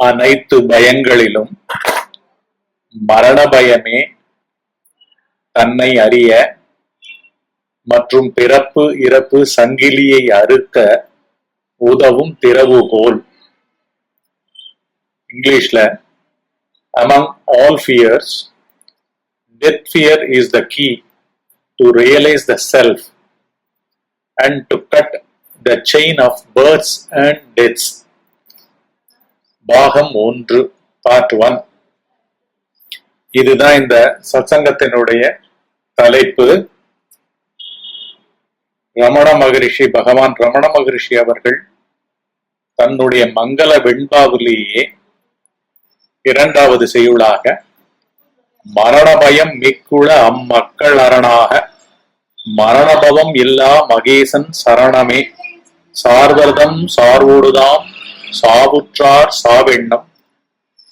அனைத்து பயங்களிலும் மரண பயமே தன்னை அறிய மற்றும் பிறப்பு இறப்பு சங்கிலியை அறுக்க உதவும் திறவுகோல். இங்கிலீஷ்ல, among all fears, death fear is the key to realize the self and to cut the chain of births and deaths. பாகம் 1 பார்ட் 1. இதுதான் இந்த சத்சங்கத்தினுடைய தலைப்பு. ரமண மகரிஷி, பகவான் ரமண மகரிஷி அவர்கள் தன்னுடைய மங்கள வெண்பாவிலேயே 2வது செய்யுளாக மரணபயம் மிக்குள அம்மக்கள் அரணாக மரணபவம் இல்லா மகேசன் சரணமே சார்வர்தம் சார்வோடுதாம் சாவுற்றார் சாவெண்ணம்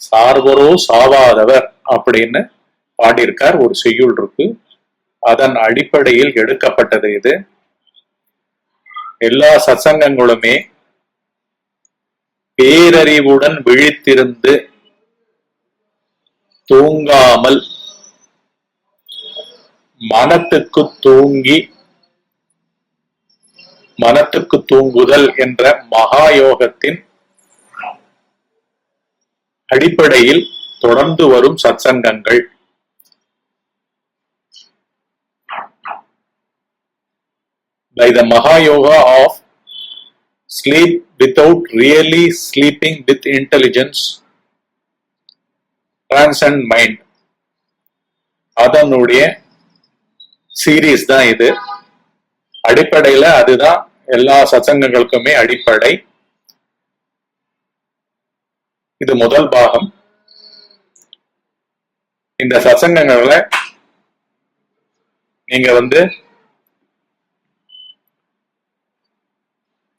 சார்வரோ சாவாதவர் அப்படின்னு பாடியிருக்கார். ஒரு செய்யுள் இருக்கு, அதன் அடிப்படையில் எடுக்கப்பட்டது இது. எல்லா சத்சங்கங்களுமே பேரறிவுடன் விழித்திருந்து தூங்காமல் மனத்துக்கு தூங்குதல் என்ற மகாயோகத்தின் அடிப்படையில் தொடர்ந்து வரும் சத்சங்கங்கள். By the Mahayoga of sleep without really sleeping with intelligence, transcend mind, அதனுடைய சீரீஸ் தான் இது. அடிப்படையில அதுதான் எல்லா சத்சங்கங்களுக்குமே அடிப்படை. இது முதல் பாகம். இந்த சத்சங்கங்கள்ல நீங்க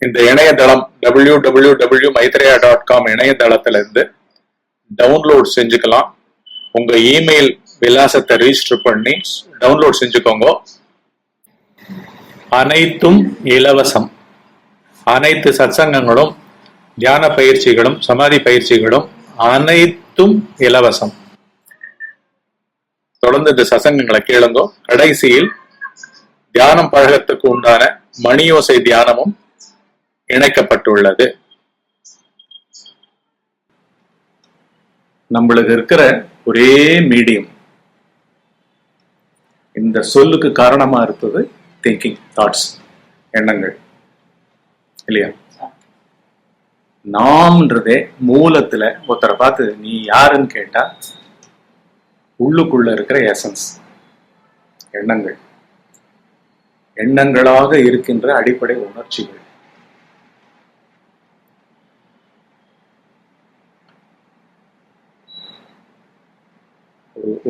இந்த இணையதளம் www.maitreya.com இணையதளத்திலிருந்து டவுன்லோட் செஞ்சுக்கலாம். உங்க இமெயில் விலாசத்தை ரிஜிஸ்டர் பண்ணி டவுன்லோட் செஞ்சுக்கோங்க. அனைத்தும் இலவசம். அனைத்து சத்சங்கங்களும், தியான பயிற்சிகளும், சமாதி பயிற்சிகளும் அனைத்தும் இலவசம். தொடர்ந்து இந்த சத்சங்கங்களை கேளுங்க. கடைசியில் தியானம் பழகத்துக்கு உண்டான மணியோசை தியானமும் இணைக்கப்பட்டுள்ளது. நம்மளுக்கு இருக்கிற ஒரே மீடியம், இந்த சொல்லுக்கு காரணமா இருப்பது திங்கிங், தாட்ஸ், எண்ணங்கள் இல்லையா? நாம்ன்றதே மூலத்துல ஒருத்தரை பார்த்து நீ யாருன்னு கேட்டா உள்ளுக்குள்ள இருக்கிற எசன்ஸ் எண்ணங்கள், எண்ணங்களாக இருக்கின்ற அடிப்படை உணர்ச்சிகள்.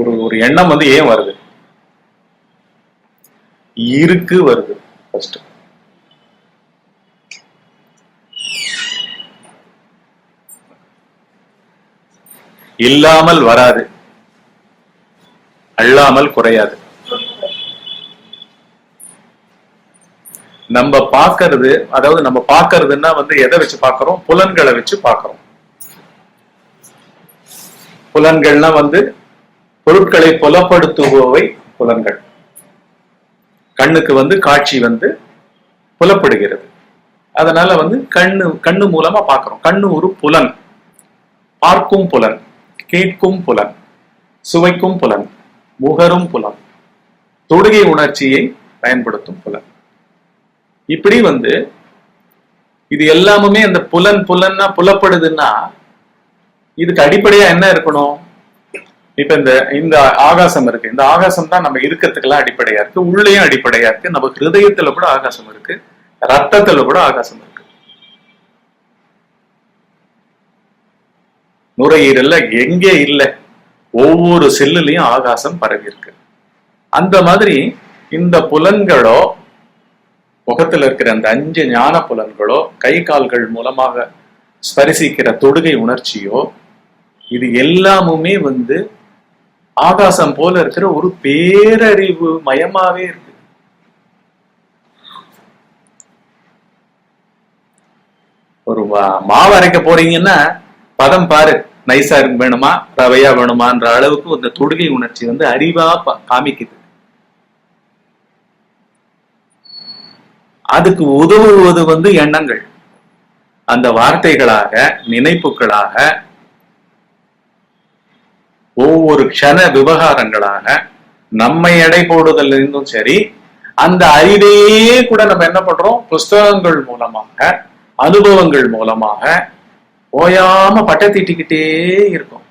ஒரு எண்ணம் ஏன் வருது? இருக்கு வருது. ஃபர்ஸ்ட் இல்லாமல் வராது, அல்லாமல் குறையாது. நம்ம பார்க்கறது, அதாவது நம்ம பார்க்கறதுன்னா எதை வச்சு பார்க்கிறோம்? புலன்களை வச்சு பார்க்கிறோம். புலன்கள்னா பொருட்களை புலப்படுத்துபவை புலன்கள். கண்ணுக்கு காட்சி புலப்படுகிறது. அதனால கண்ணு மூலமா பார்க்கிறோம். கண்ணு ஒரு புலன். பார்க்கும் புலன், கேட்கும் புலன், சுவைக்கும் புலன், முகரும் புலன், தொடுகை உணர்ச்சியை பயன்படுத்தும் புலன். இப்படி இது எல்லாமே அந்த புலன்னா புலப்படுதுன்னா இதுக்கு அடிப்படையா என்ன இருக்கணும்? இப்ப இந்த ஆகாசம் இருக்கு. இந்த ஆகாசம் தான் நம்ம இருக்கிறதுக்கெல்லாம் அடிப்படையா இருக்கு. உள்ளேயும் அடிப்படையா இருக்கு. நம்ம ஹிருதயத்துல கூட ஆகாசம் இருக்கு, ரத்தத்துல கூட ஆகாசம் இருக்கு, நுரையீரல்ல எங்கே இல்லை, ஒவ்வொரு செல்லுலயும் ஆகாசம் பரவி இருக்கு. அந்த மாதிரி இந்த புலன்களோ, முகத்துல இருக்கிற அந்த 5 ஞான புலன்களோ, கை கால்கள் மூலமாக ஸ்பரிசிக்கிற தொடுகை உணர்ச்சியோ, இது எல்லாமுமே ஆகாசம் போல இருக்கிற ஒரு பேரறிவு மயமாவே இருக்கு. ஒரு மாவு அரைக்க போறீங்கன்னா பதம் பாரு, நைஸா வேணுமா ரவையா வேணுமான்ற அளவுக்கு இந்த தொடுகை உணர்ச்சி வந்து அறிவா காமிக்குது. அதுக்கு உதவுவது வந்து எண்ணங்கள், அந்த வார்த்தைகளாக நினைப்புகளாக ஒவ்வொரு க்ஷண விவகாரங்களாக நம்மை எடை போடுதல் இருந்தும் சரி, அந்த அறிவையே கூட நம்ம என்ன பண்றோம், புஸ்தகங்கள் மூலமாக அனுபவங்கள் மூலமாக ஓயாம பட்டை தீட்டிக்கிட்டே இருக்கும்.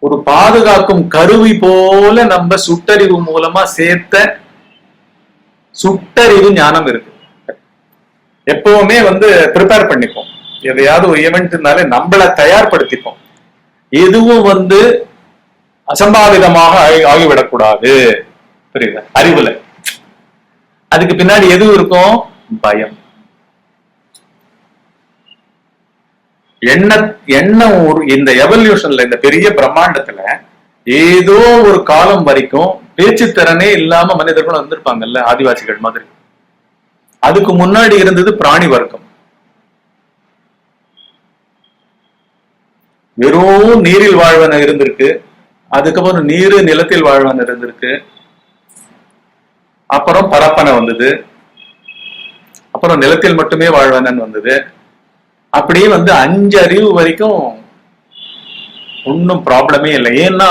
ஒரு பாதுகாக்கும் கருவி போல நம்ம சுட்டறிவு மூலமா சேர்த்த சுட்டறிவு ஞானம் இருக்கு. எப்பவுமே வந்து ப்ரிப்பேர் பண்ணிப்போம், எதையாவது ஒரு ஈவெண்ட்னாலே நம்மளை தயார்படுத்திப்போம். எதுவும் வந்து அசம்பாவிதமாக ஆகிவிடக்கூடாது, புரியுதா? அறிவுல அதுக்கு பின்னாடி எது இருக்கும், பயம். எண்ணம் ஒரு இந்த எவல்யூஷன்ல, இந்த பெரிய பிரம்மாண்டத்துல ஏதோ ஒரு காலம் வரைக்கும் பேச்சு திறனே இல்லாம மனிதர்கள் வந்திருப்பாங்கல்ல, ஆதிவாசிகள் மாதிரி. அதுக்கு முன்னாடி இருந்தது பிராணி வர்க்கம். வெறும் நீரில் வாழ்வன இருந்திருக்கு, அதுக்கப்புறம் நீரு நிலத்தில் வாழ்வன இருந்திருக்கு, அப்புறம் பரப்பனை வந்தது, அப்புறம் நிலத்தில் மட்டுமே வாழ்வனன் வந்தது. அப்படியே வந்து 5 அறிவு வரைக்கும் ஒன்னும் ப்ராப்ளமே இல்லை. ஏன்னா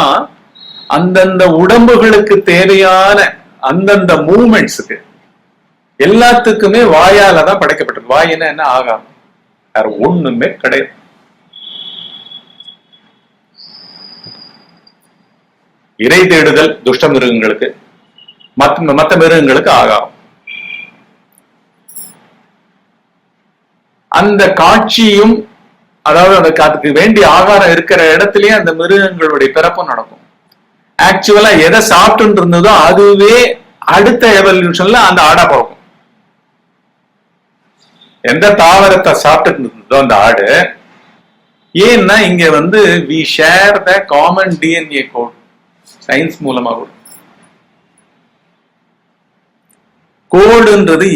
அந்தந்த உடம்புகளுக்கு தேவையான அந்தந்த மூவ்மெண்ட்ஸுக்கு எல்லாத்துக்குமே வாயால தான் படைக்கப்பட்டது. வாயினா என்ன, ஆகாரம், வேற ஒண்ணுமே கிடையாது. இறை தேடுதல் துஷ்ட மிருகங்களுக்கு, மற்ற மிருகங்களுக்கு ஆகாரம். அந்த காட்சியும், அதாவது அதுக்கு வேண்டிய ஆகாரம் இருக்கிற இடத்துலயே அந்த மிருகங்களுடைய பிறப்பும் நடக்கும். ஆக்சுவலா எதை சாப்பிட்டு இருந்ததோ அதுவே அடுத்த எவல்யூஷன்ல அந்த ஆடா பிறக்கும். எந்த தாவரத்தை சாப்பிட்டு இருந்ததோ அந்த ஆடு, ஏன்னா இங்க வந்து we share the common DNA code, science மூலமா கூட. கோடுன்றது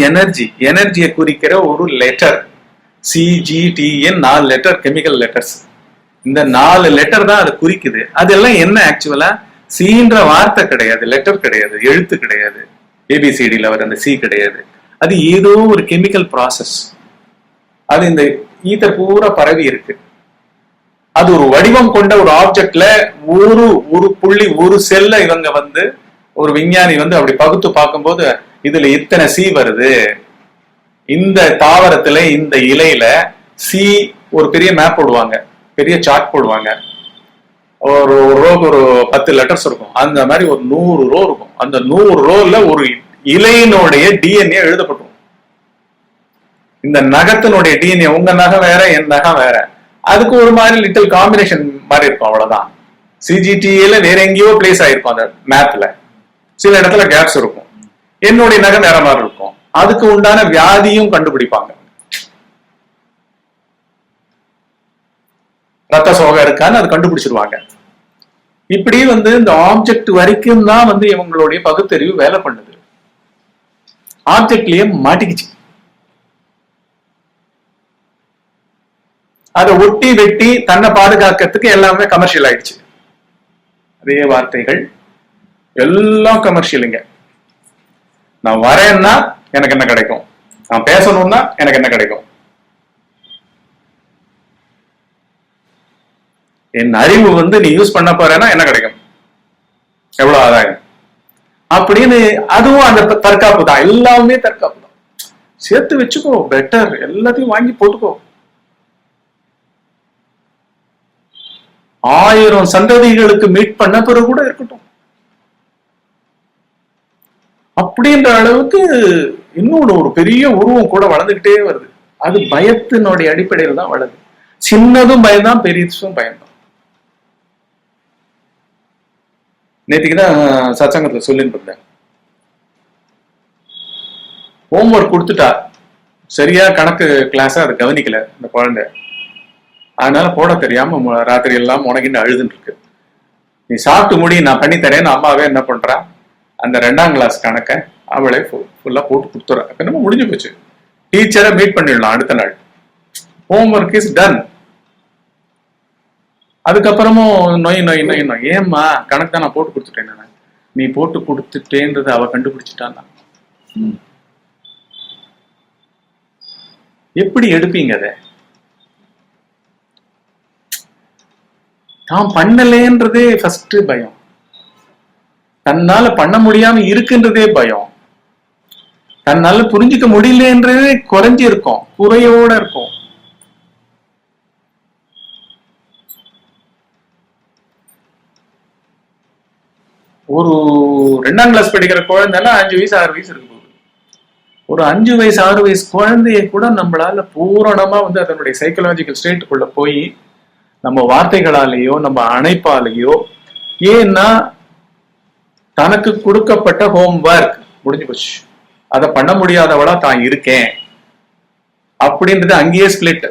எனர்ஜியை குறிக்கிற ஒரு letter. CGTN 4 letter, chemical letters. இந்த 4 லெட்டர் தான் அது குறிக்குது. அதெல்லாம் என்ன, ஆக்சுவலா சீன்ற வார்த்தை கிடையாது, லெட்டர் கிடையாது, எழுத்து கிடையாது, ABCDல வர அந்த சி கிடையாது. அது ஏதோ ஒரு கெமிக்கல் ப்ராசஸ். அது இந்த ஈத்தர் பூரா பரவி இருக்கு. அது ஒரு வடிவம் கொண்ட ஒரு ஆப்ஜெக்ட்ல ஒரு புள்ளி, ஒரு செல்ல இவங்க வந்து ஒரு விஞ்ஞானி வந்து அப்படி பகுத்து பார்க்கும்போது இதுல இத்தனை சி வருது, இந்த தாவரத்துல இந்த இலையில சி, ஒரு பெரிய மேப் போடுவாங்க, பெரிய சார்ட் போடுவாங்க. ஒரு ரோக்கு ஒரு 10 லெட்டர்ஸ் இருக்கும். அந்த மாதிரி ஒரு 100 ரோ இருக்கும். அந்த 100 ரோல ஒரு இலையினுடைய DNA எழுதப்பட்டிருக்கும். இந்த நகத்தினுடைய DNA, உங்க நகம் வேற என் நகம் வேற, அதுக்கு ஒரு மாதிரி லிட்டில் காம்பினேஷன் மாதிரி இருக்கும், அவ்வளவுதான். CGTAல வேற எங்கேயோ பிளேஸ் ஆயிருக்கும் அந்த மேப்ல, சில இடத்துல கேப்ஸ் இருக்கும். என்னுடைய நகம் வேற மாதிரி இருக்கும். அதுக்கு உண்டான வியாதியும் கண்டுபிடிப்பாங்க. ரத்த சோகை இருக்கான்னு அது கண்டுபிடிச்சிருவாங்க. இப்படி வந்து இந்த ஆப்ஜெக்ட் வரைக்கும் தான் வந்து இவங்களுடைய பகுத்தறிவு வேலை பண்ணுது. ஆப்ஜெக்ட்லயே மாட்டிக்கிச்சு. அதை ஒட்டி வெட்டி தன்னை பாதுகாக்கிறதுக்கு எல்லாமே கமர்ஷியல் ஆயிடுச்சு. அதே வார்த்தைகள் எல்லாம் கமர்ஷியலுங்க. நான் வரேன்னா எனக்கு என்ன கிடைக்கும், நான் பேசணும்னா எனக்கு என்ன கிடைக்கும், என் அறிவு வந்து நீ யூஸ் பண்ண போறேன்னா என்ன கிடைக்கும், எவ்வளவு ஆதாயம் அப்படின்னு. அதுவும் அந்த தற்காப்பு தான், எல்லாமே தற்காப்பு தான். சேர்த்து வச்சுக்கோ, பெட்டர், எல்லாத்தையும் வாங்கி போட்டுக்கோ. 1000 சந்ததிகளுக்கு மீட் பண்ண பிறகு கூட இருக்கட்டும். அப்படின்ற அளவுக்கு இன்னொன்னு ஒரு பெரிய உருவம் கூட வளர்ந்துகிட்டே வருது. அது பயத்தினுடைய அடிப்படையில் தான் வளருது. சின்னதும் பயம்தான், பெரியதும் பயம்தான். நேற்றுக்குதான் சத்சங்கத்துல சொல்லிட்டு இருந்தேன். ஹோம்ஒர்க் கொடுத்துட்டா, சரியா கணக்கு கிளாஸா அதை கவனிக்கல இந்த குழந்தை. அதனால போட தெரியாம ராத்திரி எல்லாம் உனக்கின்னு அழுதுன்னு இருக்கு. நீ சாப்பிட்டு முடி, நான் பண்ணி தரேன்னு அம்மாவே என்ன பண்றா, அந்த 2ஆம் கிளாஸ் கணக்கை அவளே ஃபுல்லா போட்டு கொடுத்துறா. என்னமோ முடிஞ்சு போச்சு. டீச்சரை மீட் பண்ணிடலாம் அடுத்த நாள். homework is done. அதுக்கப்புறமும் நொய் நொய் நொய் நொய். ஏம்மா கணக்கு தான் நான் போட்டு கொடுத்துட்டேன். நீ போட்டு கொடுத்துட்டேன்றது அவ கண்டுபிடிச்சிட்டான். எப்படி எடுப்பீங்க அதை? தான் பண்ணலேன்றதே ஃபர்ஸ்ட் பயம், தன்னால பண்ண முடியாம இருக்குன்றதே பயம், தன்னால புரிஞ்சுக்க முடியலன்றதே குறைஞ்சி இருக்கும், குறையோட இருக்கும். ஒரு 2ஆம் கிளாஸ் படிக்கிற குழந்தைன்னா 5 வயசு 6 வயசு இருக்கு. ஒரு 5 வயசு 6 வயசு குழந்தைய கூட நம்மளால பூரணமா வந்து அதனுடைய சைக்கலாஜிக்கல் ஸ்டேட்டுக்குள்ள போய் நம்ம வார்த்தைகளாலேயோ நம்ம அணைப்பாலேயோ, ஏன்னா தனக்கு கொடுக்கப்பட்ட ஹோம்ஒர்க் முடிஞ்சு போச்சு, அதை பண்ண முடியாதவளா தான் இருக்கேன் அப்படின்றது அங்கேயே ஸ்பிளிட்.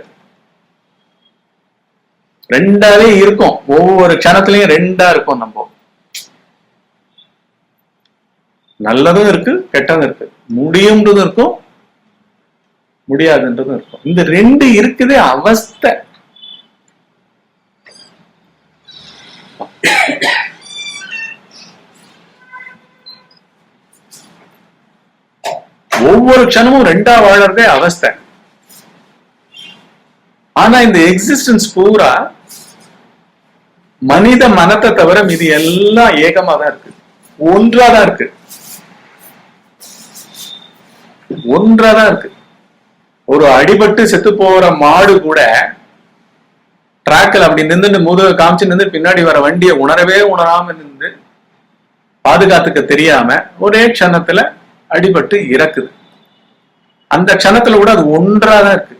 ரெண்டாவே இருக்கும், ஒவ்வொரு க்ஷணத்திலையும் ரெண்டா இருக்கும். நம்ம நல்லதும் இருக்கு, கெட்டதும் இருக்கு, முடியும்ன்றதும் இருக்கும், முடியாதுன்றதும் இருக்கும். இந்த ரெண்டு இருக்குதே அவஸ்தை. ஒவ்வொரு க்ஷணமும் ரெண்டா வாழறதே அவஸ்தை. ஆனா இந்த எக்ஸிஸ்டன்ஸ் பூரா மனித மனத்தை தவிர மீது எல்லாம் ஏகமா தான் இருக்கு, ஒன்றாதான் இருக்கு, ஒன்றாதான் இருக்கு. ஒரு அடிபட்டு செத்து போற மாடு கூட டிராக்ல அப்படி நின்று முதுக காமிச்சு நின்று பின்னாடி வர வண்டியை உணரவே உணராம நின்று பாதுகாத்துக்க தெரியாம ஒரே க்ஷணத்துல அடிபட்டு இறக்குது. அந்த க்ஷணத்துல கூட அது ஒன்றாதான் இருக்கு.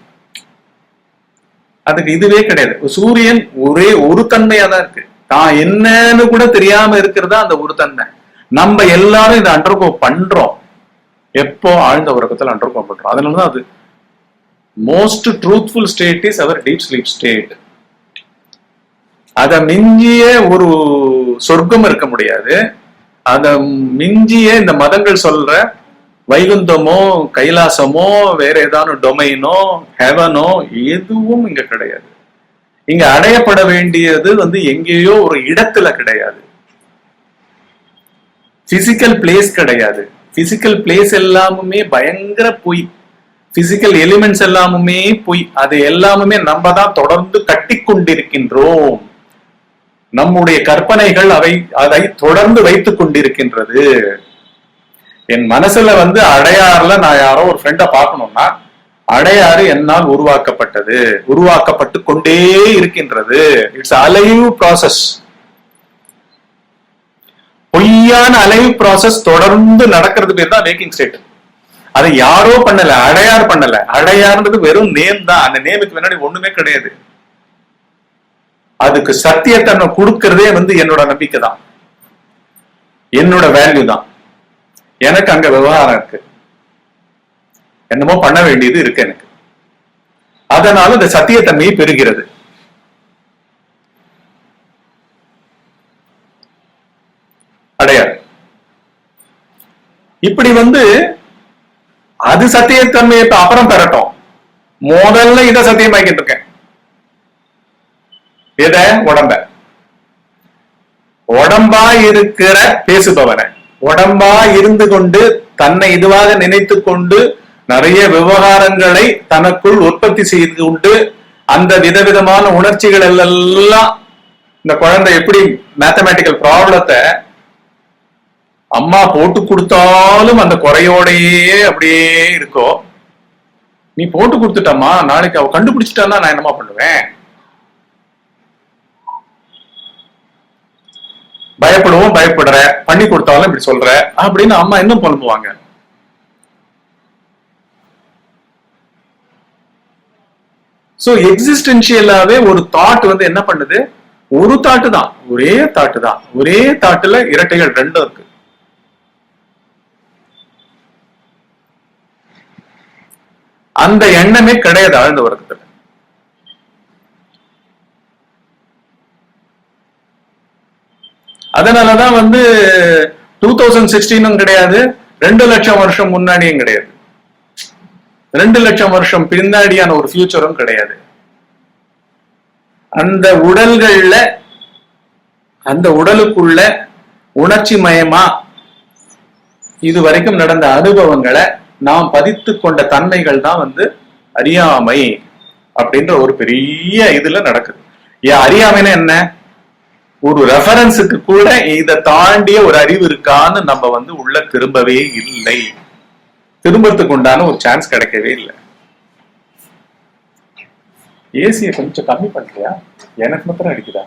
அதுக்கு இதுவே கிடையாது. சூரியன் ஒரே ஒரு தன்மையா தான் இருக்கு. தான் என்னன்னு கூட தெரியாம இருக்கிறதா அந்த ஒரு தன்மை. நம்ம எல்லாரும் இதை அண்டர்கோ பண்றோம். எப்போ ஆழ்ந்த உறக்கத்துல அண்டர்கோ பண்றோம். அதனாலதான் அது most truthful state is our deep sleep state. அதை மிஞ்சிய ஒரு சொர்க்கம் இருக்க முடியாது. அதை மிஞ்சிய இந்த மதங்கள் சொல்ற வைகுந்தமோ கைலாசமோ வேற ஏதாவது டொமைனோ ஹெவனோ எதுவும் இங்க கிடையாது. இங்க அடையப்பட வேண்டியது வந்து எங்கேயோ ஒரு இடத்துல கிடையாது. பிசிக்கல் பிளேஸ் கிடையாது. பிசிக்கல் பிளேஸ் எல்லாமுமே பயங்கர பொய். பிசிக்கல் எலிமெண்ட்ஸ் எல்லாமுமே பொய். அது எல்லாமுமே நம்ம தான் தொடர்ந்து கட்டி கொண்டிருக்கின்றோம். நம்முடைய கற்பனைகள் அதை தொடர்ந்து வைத்துக் கொண்டிருக்கின்றது. என் மனசுல வந்து அடையாறுல நான் யாரோ ஒரு ஃப்ரெண்ட பார்க்கணும்னா அடையாறு என்னால் உருவாக்கப்பட்டது, உருவாக்கப்பட்டு கொண்டே இருக்கின்றது. It's alive process. பொய்யான அலைவ் ப்ராசஸ் தொடர்ந்து நடக்கிறது பேர் தான் வேக்கிங் ஸ்டேட். அதை யாரோ பண்ணல, அடையார் பண்ணல. அடையார்ன்றது வெறும் நேம் தான். அந்த நேமுக்கு முன்னாடி ஒண்ணுமே கிடையாது. அதுக்கு சத்தியத்தை கொடுக்கறதே வந்து என்னோட நம்பிக்கை தான், என்னோட வேல்யூ தான். எனக்கு அங்க விவகாரம் இருக்கு, என்னமோ பண்ண வேண்டியது இருக்கு எனக்கு. அதனால இந்த சத்தியத்தன்மையை பெறுகிறது. அடையார் இப்படி வந்து அது சத்தியத்தன்மையை அப்புறம் பெறட்டும். முதல்ல இதை சத்தியமாக்கிட்டு இருக்கேன். எதை? உடம்ப. உடம்பா இருக்கிற பேசுபவனை, உடம்பா இருந்து கொண்டு தன்னை இதுவாக நினைத்து கொண்டு நிறைய விவகாரங்களை தனக்குள் உற்பத்தி செய்து கொண்டு அந்த விதவிதமான உணர்ச்சிகள் எல்லாம் இந்த குழந்தை எப்படி மேத்தமேட்டிக்கல் ப்ராப்ளத்தை அம்மா போட்டு கொடுத்தாலும் அந்த குறையோடையே அப்படியே இருக்கோ. நீ போட்டு கொடுத்துட்டம்மா, நாளைக்கு அவ கண்டுபிடிச்சிட்டான்னா நான் என்னமா பண்ணுவேன்? பயப்படுவோம், பயப்படுற, பண்ணி கொடுத்தாலும் இப்படி சொல்ற அப்படின்னு அம்மா இன்னும் புலம்புவாங்க. சோ எக்ஸிஸ்டென்ஷியலாவே ஒரு தாட் வந்து என்ன பண்ணுது? ஒரு தாட்டு தான், ஒரே தாட்டு தான். ஒரே தாட்டுல இரட்டைகள் ரெண்டும் இருக்கு. அந்த எண்ணமே கிடையாது ஆழ்ந்த உறக்கத்துல. அதனாலதான் வந்து 2016 கிடையாது, 2 லட்சம் வருஷம் முன்னாடியும் கிடையாது, 2 லட்சம் வருஷம் பின்னாடியான ஒரு ஃபியூச்சரும் கிடையாது. அந்த உடல்கள்ல அந்த உடலுக்குள்ள உணர்ச்சி மயமா இது வரைக்கும் நடந்த அனுபவங்களை நாம் பதித்து கொண்ட தன்மைகள் தான் வந்து அறியாமை அப்படின்ற ஒரு பெரிய இதுல நடக்குது. ஏன் அறியாமைன்னா என்ன? ஒரு ரெஃபரன்ஸுக்கு கூட இதை தாண்டிய ஒரு அறிவு இருக்கான்னு நம்ம வந்து உள்ள திரும்பவே இல்லை. திரும்பறதுக்கு உண்டான ஒரு சான்ஸ் கிடைக்கவே இல்லை. ஏசியை கொஞ்சம் கம்மி பண்ணியா? எனக்கு மாத்திரம் அடிக்குதா?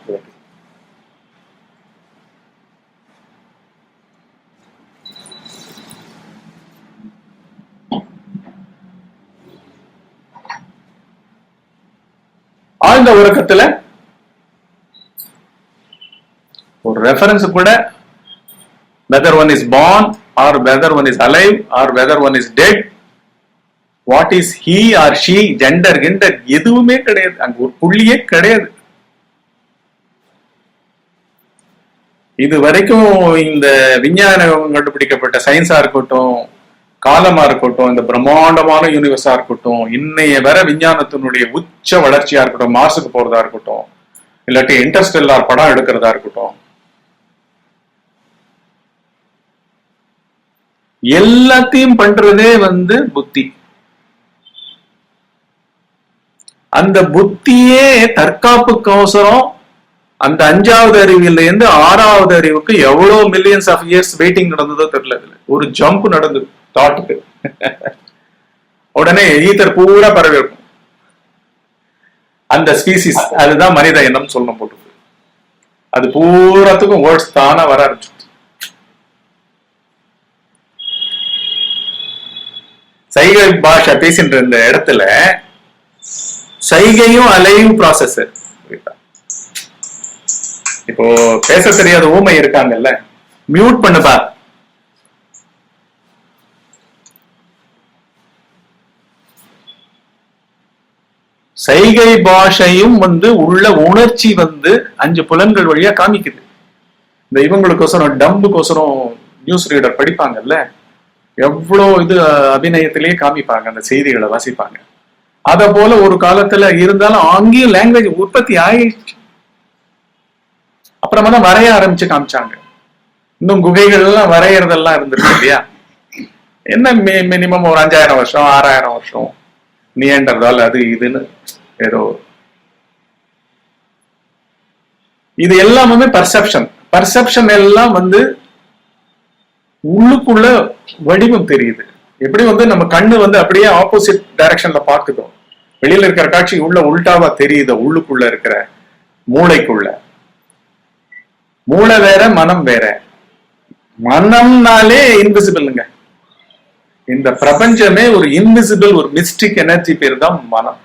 ஆழ்ந்த உறக்கத்துல ஒரு ரெஃபரன்ஸ் கூட whether one is born or whether one is alive or whether one is dead, what is he or she, gender எதுவுமே கிடையாது. அங்க ஒரு புள்ளியே கிடையாது. இது வரைக்கும் இந்த விஞ்ஞானம் கண்டுபிடிக்கப்பட்ட சயின்ஸா இருக்கட்டும், காலமா இருக்கட்டும், இந்த பிரம்மாண்டமான யூனிவர்ஸா இருக்கட்டும், இன்னைய வர விஞ்ஞானத்தினுடைய உச்ச வளர்ச்சியா இருக்கட்டும், மார்ஸுக்கு போறதா இருக்கட்டும், இல்லாட்டி இன்டர்ஸ்டெல்லார் படம் எடுக்கிறதா இருக்கட்டும், எல்லாத்தையும் பண்றதே வந்து புத்தி. அந்த புத்தியே தற்காப்புக்கோசரம் அந்த 5வது அறிவில இருந்து 6வது அறிவுக்கு எவ்வளவு மில்லியன்ஸ் ஆஃப் இயர்ஸ் வெயிட்டிங் நடந்ததோ தெரியல. ஒரு ஜம்ப் நடந்தது தாட்டுக்கு. உடனே ஈத்தர் பூரா பரவி இருக்கும். அந்த ஸ்பீசிஸ், அதுதான் மனித இனம் சொல்லணும் போட்டு. அது பூராத்துக்கும் வேர்ட்ஸ் தானா வர ஆரம்பிச்சு. சைகை பாஷா பேசின்ற இந்த இடத்துல சைகையும் அலையும் ப்ராசஸ். இப்போ பேச தெரியாத ஊமை இருக்காங்கல்ல, மியூட் பண்ணுப்பா. சைகை பாஷையும் வந்து உள்ள உணர்ச்சி வந்து 5 புலன்கள் வழியா காமிக்குது. இந்த இவங்களுக்கோசரம் டம்புக்கோசரம் நியூஸ் ரீடர் படிப்பாங்கல்ல, எவ்வளவு இது அபிநயத்திலேயே காமிப்பாங்க, அந்த செய்திகளை வாசிப்பாங்க. அத போல ஒரு காலத்துல இருந்தாலும் அங்கேயும் லாங்குவேஜ் உற்பத்தி ஆயிடுச்சு. அப்புறமா தான் வரைய ஆரம்பிச்சு காமிச்சாங்க. இன்னும் குகைகள் எல்லாம் வரையறதெல்லாம் இருந்திருக்கு இல்லையா? என்ன மினிமம் ஒரு 5000 வருஷம் 6000 வருஷம் நீண்டதால் அது இதுன்னு ஏதோ. இது எல்லாமே பர்செப்ஷன் எல்லாம் வந்து உள்ளுக்குள்ள வடிவம் தெரியுது. எப்படி வந்து நம்ம கண்ணு வந்து அப்படியே ஆப்போசிட் டைரக்ஷன்ல பாக்குதோ, வெளியில இருக்கிற காட்சி உள்ள உள்டாவா தெரியுதோ, உள்ளுக்குள்ள இருக்கிற மூளைக்குள்ள. மூளை வேற, மனம் வேற. மனம்னாலே இன்விசிபிள்ங்க. இந்த பிரபஞ்சமே ஒரு இன்விசிபிள், ஒரு மிஸ்டிக் எனர்ஜி பேர் தான் மனம்.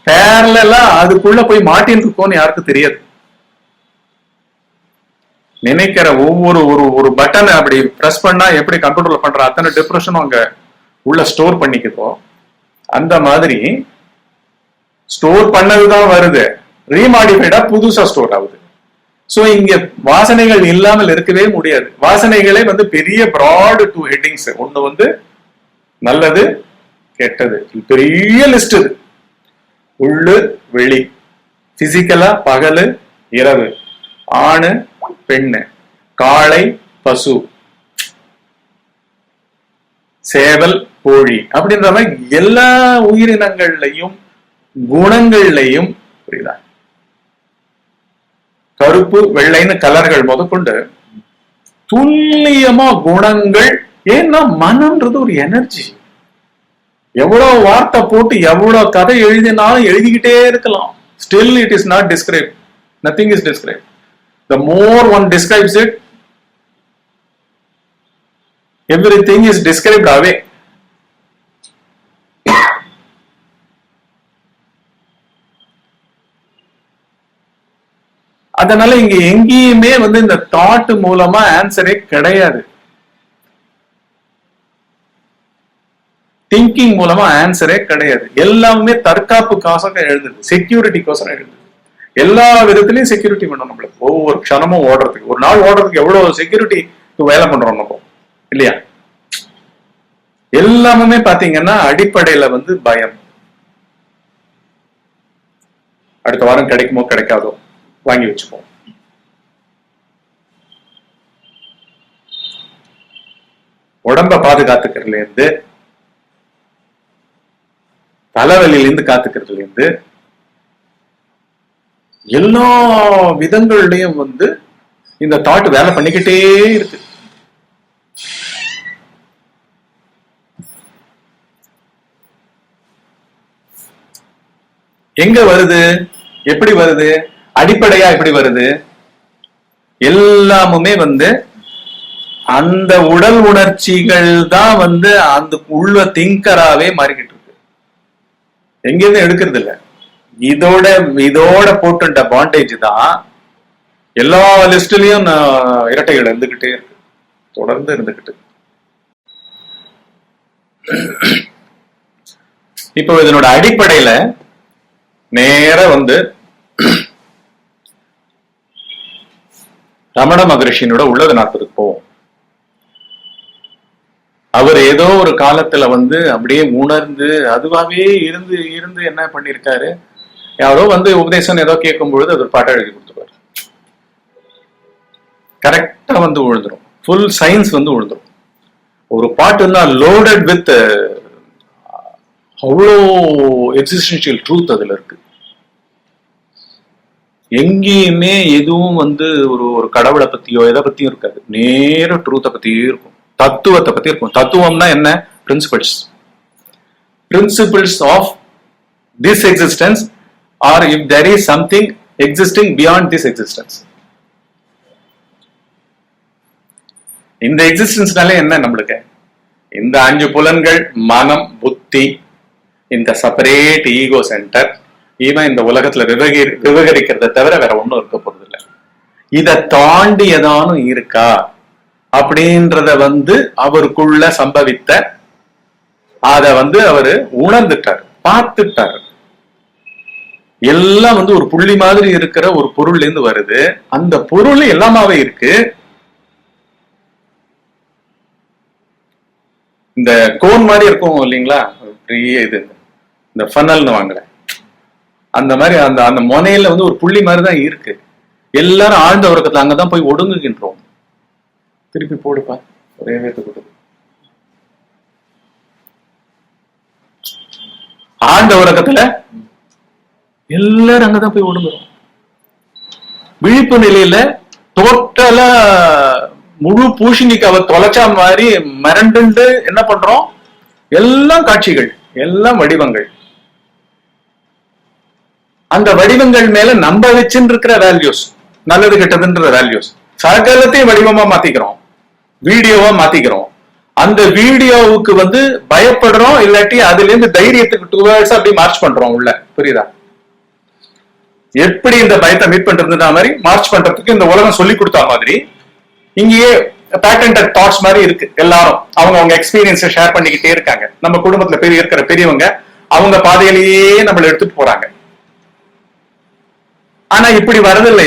பேரலா அதுக்குள்ள போய் மாட்டின்னு இருக்கோன்னு யாருக்கும் தெரியாது. நினைக்கிற ஒவ்வொரு ஒரு பட்டனை அப்படி பிரஸ் பண்ணா எப்படி கம்ப்யூட்டர்ல பண்ற அத்தனை டிப்ரெஷனும் அங்க உள்ள ஸ்டோர் பண்ணிக்குதோ, அந்த மாதிரி ஸ்டோர் பண்ணதுதான் வருது, ரீமாடிஃபைடா புதுசா ஸ்டோர் ஆகுது. சோ இங்க வாசனைகள் இல்லாமல் இருக்கவே முடியாது. வாசனைகளே வந்து பெரிய பிராட் 2 ஹெட்டிங்ஸ். ஒண்ணு வந்து நல்லது கெட்டது, பெரிய லிஸ்ட். இது உள்ளு வெளி, பிசிக்கலா பகலு இரவு, ஆணு பெண்ணு, காளை பசு, சேவல் கோழி அப்படின்ற மாதிரி எல்லா உயிரினங்கள்லையும் குணங்கள்லையும், புரியுதா, கருப்பு வெள்ளைன்னு கலர்கள் முதற்கொண்டு துல்லியமா குணங்கள். ஏன்னா மனம்ன்றது ஒரு எனர்ஜி. எவ்வளவு வார்த்தை போட்டு எவ்வளவு கதை எழுதினாலும் எழுதிக்கிட்டே இருக்கலாம். Still it is not describe. Nothing is describe. The more one describes it, everything is described away. அதனால இங்க எங்கேயுமே வந்து இந்த தாட் மூலமா ஆன்சரே கிடையாது. திங்கிங் மூலமா ஆன்சரே கிடையாது. எல்லாமே தற்காப்புக்காக எழுதுது, செக்யூரிட்டிக்கோசரம் எழுதுது. எல்லா விதத்திலையும் செக்யூரிட்டி பண்ணணும் நம்மளுக்கு. ஒவ்வொரு க்ஷணமும் ஓடுறதுக்கு, ஒரு நாள் ஓடுறதுக்கு எவ்வளவு செக்யூரிட்டி வேலை பண்றோம் நம்ம இல்லையா? எல்லாமே பாத்தீங்கன்னா அடிப்படையில வந்து பயம். அடுத்த வாரம் கிடைக்குமோ கிடைக்காதோ வாங்கி வச்சுப்போம். உடம்ப பாதுகாத்துக்கிறதுல இருந்து, தலைவலியில இருந்து காத்துக்கிறதுல இருந்து, எல்லா விதங்கள்லயும் வந்து இந்த தாட் வேலை பண்ணிக்கிட்டே இருக்கு. எங்க வருது, எப்படி வருது, அடிப்படையா எப்படி வருது, எல்லாமுமே வந்து அந்த உடல் உணர்ச்சிகள் தான் வந்து அந்த உள்ள திங்கராவே மாறிக்கிட்டு இருக்கு. எங்கேயுமே எடுக்கிறது இல்ல. இதோட போட்டுட்ட பாண்டேஜ் தான் எல்லா லிஸ்ட்லயும் இரட்டைகள் இருந்துகிட்டே இருக்கு, தொடர்ந்து இருந்துகிட்டு. இப்போ இதனோட அடிப்படையில நேர வந்து ரமண மகரிஷியினோட உள்ளது 40 போவோம். அவர் ஏதோ ஒரு காலத்துல வந்து அப்படியே உணர்ந்து அதுவாவே இருந்து இருந்து என்ன பண்ணிருக்காரு, யாரோ வந்து உபதேசம் ஏதோ கேட்கும் பொழுது அது ஒரு பாட்டை எழுதி கொடுத்துருவாரு. கரெக்டா வந்து விழுந்துரும், ஃபுல் சயின்ஸ் வந்து விழுந்துரும். ஒரு பாட்டு தான் லோடட் வித் அவ்வளோ எக்ஸிஸ்டென்ஷியல் ட்ரூத் அதுல இருக்கு. எங்கேயுமே எதுவும் வந்து ஒரு கடவுளை பத்தியோ எதை பத்தியும் இருக்காது, நேர ட்ரூத்தை பத்தியே இருக்கும், தத்துவத்தை பத்தி இருக்கும். தத்துவம்னா என்ன? Principles. Principles of this existence or if there is something existing beyond this existence. இந்த எக்ஸிஸ்டன்ஸ்னாலே என்ன நம்மளுக்கு? இந்த 5 புலன்கள், மனம், புத்தி, இந்த செப்பரேட் ஈகோ சென்டர், இவன் இந்த உலகத்துல விவகரிக்கிறத தவிர வேற ஒண்ணும் இருக்க போறது இல்லை. இதை தாண்டி ஏதானும் இருக்கா அப்படின்றத வந்து அவருக்குள்ள சம்பவித்த அத வந்து அவரு உணர்ந்துட்டாரு, பார்த்துட்டாரு. எல்லாம் வந்து ஒரு புள்ளி மாதிரி இருக்கிற ஒரு பொருள்ல இருந்து வருது, அந்த பொருள் எல்லாமாவே இருக்கு. இந்த கோன் மாதிரி இருக்கும் இல்லைங்களா, பெரிய இது, இந்த ஃபனல்னு வாங்கல, அந்த மாதிரி அந்த முனையில வந்து ஒரு புள்ளி மாதிரிதான் இருக்கு. எல்லாரும் ஆழ்ந்த உறக்கத்துல அங்கதான் போய் ஒடுங்குகின்றோம். திருப்பி போடுப்பா, ஒரே வேத்து கொடுது. ஆழ்ந்த உறக்கத்துல எல்லாரும் அங்கதான் போய் ஒடுங்குறோம். விழிப்பு நிலையில டோட்டலா முழு பூஷணிக்காவை தொலைச்சா மாதிரி மிரண்டு என்ன பண்றோம்? எல்லாம் காட்சிகள், எல்லாம் வடிவங்கள். அந்த வடிவங்கள் மேல நம்ப வச்சுன்னு இருக்கிற வேல்யூஸ், நல்லது கெட்டதுன்ற வேல்யூஸ், சகலத்தையும் வடிவமா மாத்திக்கிறோம், வீடியோவா மாத்திக்கிறோம். அந்த வீடியோவுக்கு வந்து பயப்படுறோம், இல்லாட்டி அதுல இருந்து தைரியத்துக்கு டுவர்ட்ஸ் அப்படி மார்ச் பண்றோம் உள்ள. புரியுதா? எப்படி இந்த பயத்தை மீட் பண்றதுன்ற மாதிரி மார்ச் பண்றதுக்கு இந்த உலகம் சொல்லி கொடுத்தா மாதிரி இங்கேயே பேட்டன்ட் தாட்ஸ் மாதிரி இருக்கு. எல்லாரும் அவங்க எக்ஸ்பீரியன்ஸை ஷேர் பண்ணிக்கிட்டே இருக்காங்க. நம்ம குடும்பத்துல இருக்கிற பெரியவங்க அவங்க பாதையிலேயே நம்மளை எடுத்துட்டு போறாங்க. ஆனா இப்படி வரதில்லை.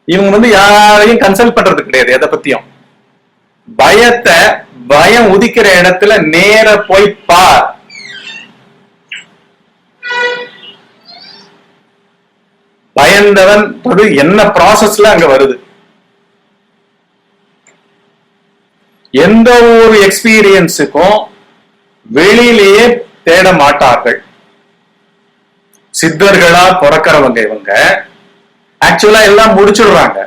இவங்க வந்து யாரையும் கன்சல்ட் பண்றது கிடையாது எதை பத்தியும். பயம் உதிக்கிற இடத்துல நேர போய் பார். பயந்தவன் என்ன ப்ராசஸ்ல அங்க வருது. எந்த ஒரு எக்ஸ்பீரியன்ஸுக்கும் வெளியிலேயே தேட மாட்டார்கள். சித்தர்களா பிறக்கிறவங்க இவங்க ஆக்சுவலா எல்லாம் முடிச்சிடுறாங்க.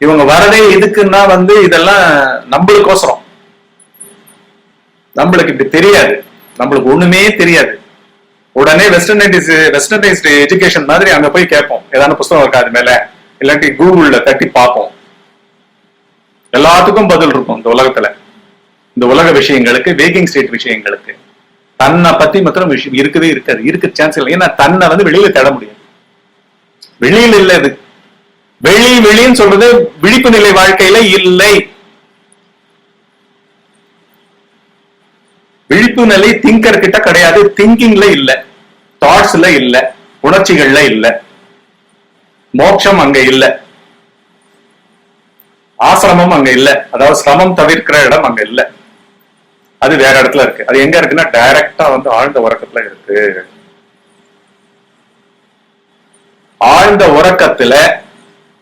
இவங்க வரதே எதுக்குன்னா வந்து இதெல்லாம் நம்மளுக்கோசரம். நம்மளுக்கு இப்படி தெரியாது, நம்மளுக்கு ஒண்ணுமே தெரியாது. உடனே வெஸ்டர்னைஸ்டு எஜுகேஷன் மாதிரி அங்க போய் கேட்போம், ஏதாவது புத்தகம் இருக்காது மேல, இல்லாட்டி கூகுள்ல தட்டி பார்ப்போம். எல்லாத்துக்கும் பதில் இருக்கும் இந்த உலகத்துல. இந்த உலக விஷயங்களுக்கு, வேக்கிங் ஸ்டேட் விஷயங்களுக்கு தன்னை பத்தி மாத்திரம் விஷயம் இருக்கவே இருக்காது, இருக்க சான்ஸ் இல்லை. ஏன்னா தன்னை வந்து வெளியில தேட முடியும். வெளியில இல்ல, இது வெளின்னு சொல்றது விழிப்பு நிலை வாழ்க்கையில இல்லை. விழிப்பு நிலை திங்கர் கிட்ட கிடையாது, திங்கிங்ல இல்ல, தாட்ஸ்ல இல்ல, உணர்ச்சிகள்ல இல்ல, மோட்சம் அங்க இல்ல, ஆசிரமம் அங்க இல்ல, அதாவது சிரமம் தவிர்க்கிற இடம் அங்க இல்ல. அது வேற இடத்துல இருக்கு. அது எங்க இருக்குன்னா டைரக்டா வந்து ஆழ்ந்த உறக்கத்துல இருக்கு. ஆழ்ந்த உறக்கத்துல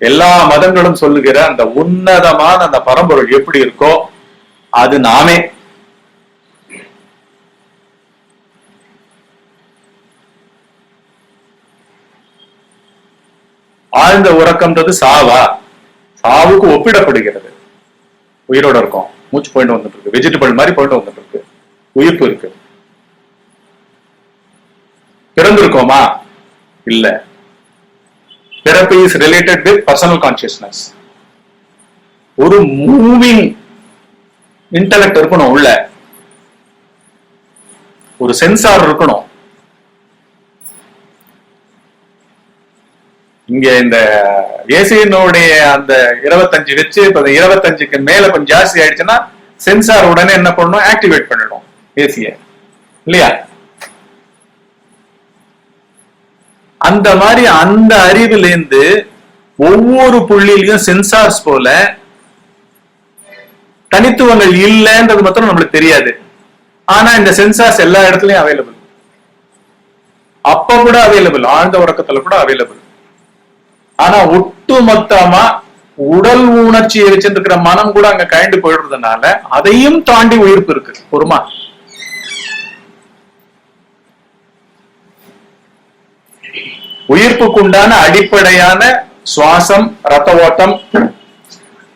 எல்லா மதங்களும் சொல்லுகிற அந்த உன்னதமான அந்த பரம்பொருள் எப்படி இருக்கோ அது நாமே. ஆழ்ந்த உறக்கம்ன்றது சாவா? சாவுக்கு ஒப்பிடப்படுகிறது. உயிரோட இருக்கும், மூச்சு போயிட்டு வந்துட்டு இருக்கு, வெஜிடபிள் மாதிரி போயிட்டு வந்துட்டு இருக்கு, உயிர்ப்பு இருக்கு. பிறந்திருக்கோமா? இல்ல. பிறப்பு is related with personal consciousness. ஒரு மூவிங் இன்டெலக்ட் இருக்கணும் உள்ள, ஒரு சென்சார் இருக்கணும். இங்க இந்த ஏசியனுடைய அந்த 25 வச்சு 25க்கு மேல கொஞ்சம் ஜாஸ்தி ஆயிடுச்சுன்னா சென்சார் உடனே என்ன பண்ணணும்? ஆக்டிவேட் பண்ணிடும் ஏசிய, இல்லையா? அந்த மாதிரி அந்த அறிவிலிருந்து ஒவ்வொரு புள்ளியிலையும் சென்சார்ஸ் போல தனித்துவங்கள் இல்லைன்றது மாத்திரம் நம்மளுக்கு தெரியாது. ஆனா இந்த சென்சார்ஸ் எல்லா இடத்துலயும் அவைலபிள். அப்ப கூட அவைலபிள், ஆழ்ந்த உறக்கத்துல கூட அவைலபிள். ஆனா ஒட்டுமொத்தமா உடல் உணர்ச்சியை வச்சிருக்கிற மனம் கூட அங்க கயண்டு போயிடுறதுனால அதையும் தாண்டி உயிர்ப்பு இருக்கு. பொறுமா, உயிர்ப்புக்கு உண்டான அடிப்படையான சுவாசம், ரத்த ஓட்டம்,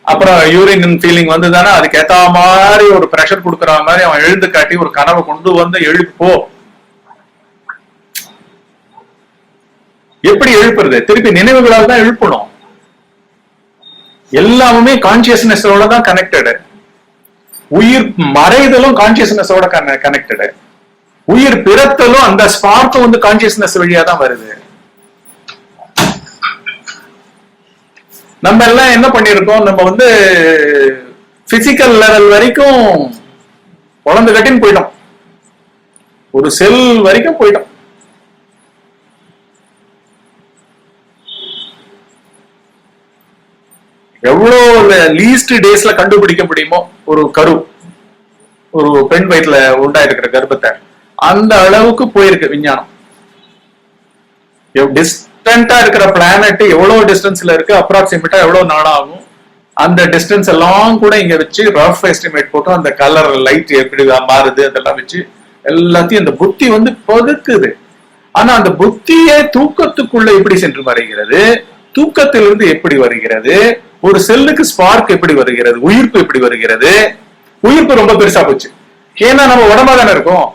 அப்புறம் யூரின் ஃபீலிங் வந்துதானே அதுக்கு ஏத்த மாதிரி ஒரு பிரஷர் கொடுக்கற மாதிரி அவன் எழுந்து காட்டி ஒரு கனவை கொண்டு வந்து எழுப்போ. எப்படி எழுப்புறது? திருப்பி நினைவுகளால் தான் எழுப்பணும். எல்லாமே கான்சியஸ்னஸோட தான் கனெக்டடு. உயிர் மறைதலும் கான்சியஸ்னஸோட கனெக்டடு. உயிர் பிறத்தலும் அந்த ஸ்பார்க் வந்து கான்சியஸ்னஸ் வழியா தான் வருது. நம்ம எல்லாம் என்ன பண்ணிருக்கோம்? நம்ம வந்து பிசிக்கல் லெவல் வரைக்கும் குழந்தை கட்டின்னு போயிட்டோம், ஒரு செல் வரைக்கும் போயிட்டோம். எவ்வளவு லீஸ்ட் டேஸ்ல கண்டுபிடிக்க முடியுமோ ஒரு கரு, ஒரு பெண் வயிற்றுல உண்டாயிருக்கிற கர்ப்பத்தை, அந்த அளவுக்கு போயிருக்கு விஞ்ஞானம். டிஸ்டன்டா இருக்கிற பிளானட் எவ்வளவு டிஸ்டன்ஸ்ல இருக்கு, அப்ராக்சிமேட்டா எவ்வளவு நாள் ஆகும், அந்த டிஸ்டன்ஸ் எல்லாம் கூட இங்க வச்சு ரஃப் எஸ்டிமேட் போட்டு அந்த கலர் லைட் எப்படி மாறுது அதெல்லாம் வச்சு எல்லாத்தையும் அந்த புத்தி வந்து பதுக்குது. ஆனா அந்த புத்தியே தூக்கத்துக்குள்ள எப்படி சென்று மறைகிறது, தூக்கத்திலிருந்து எப்படி வருகிறது, ஒரு செல்லுக்கு ஸ்பார்க் எப்படி வருகிறது, உயிர்ப்பு எப்படி வருகிறது. உயிர்ப்பு ரொம்ப பெருசா போச்சு, ஏன்னா நம்ம உடம்பா தானே இருக்கோம்.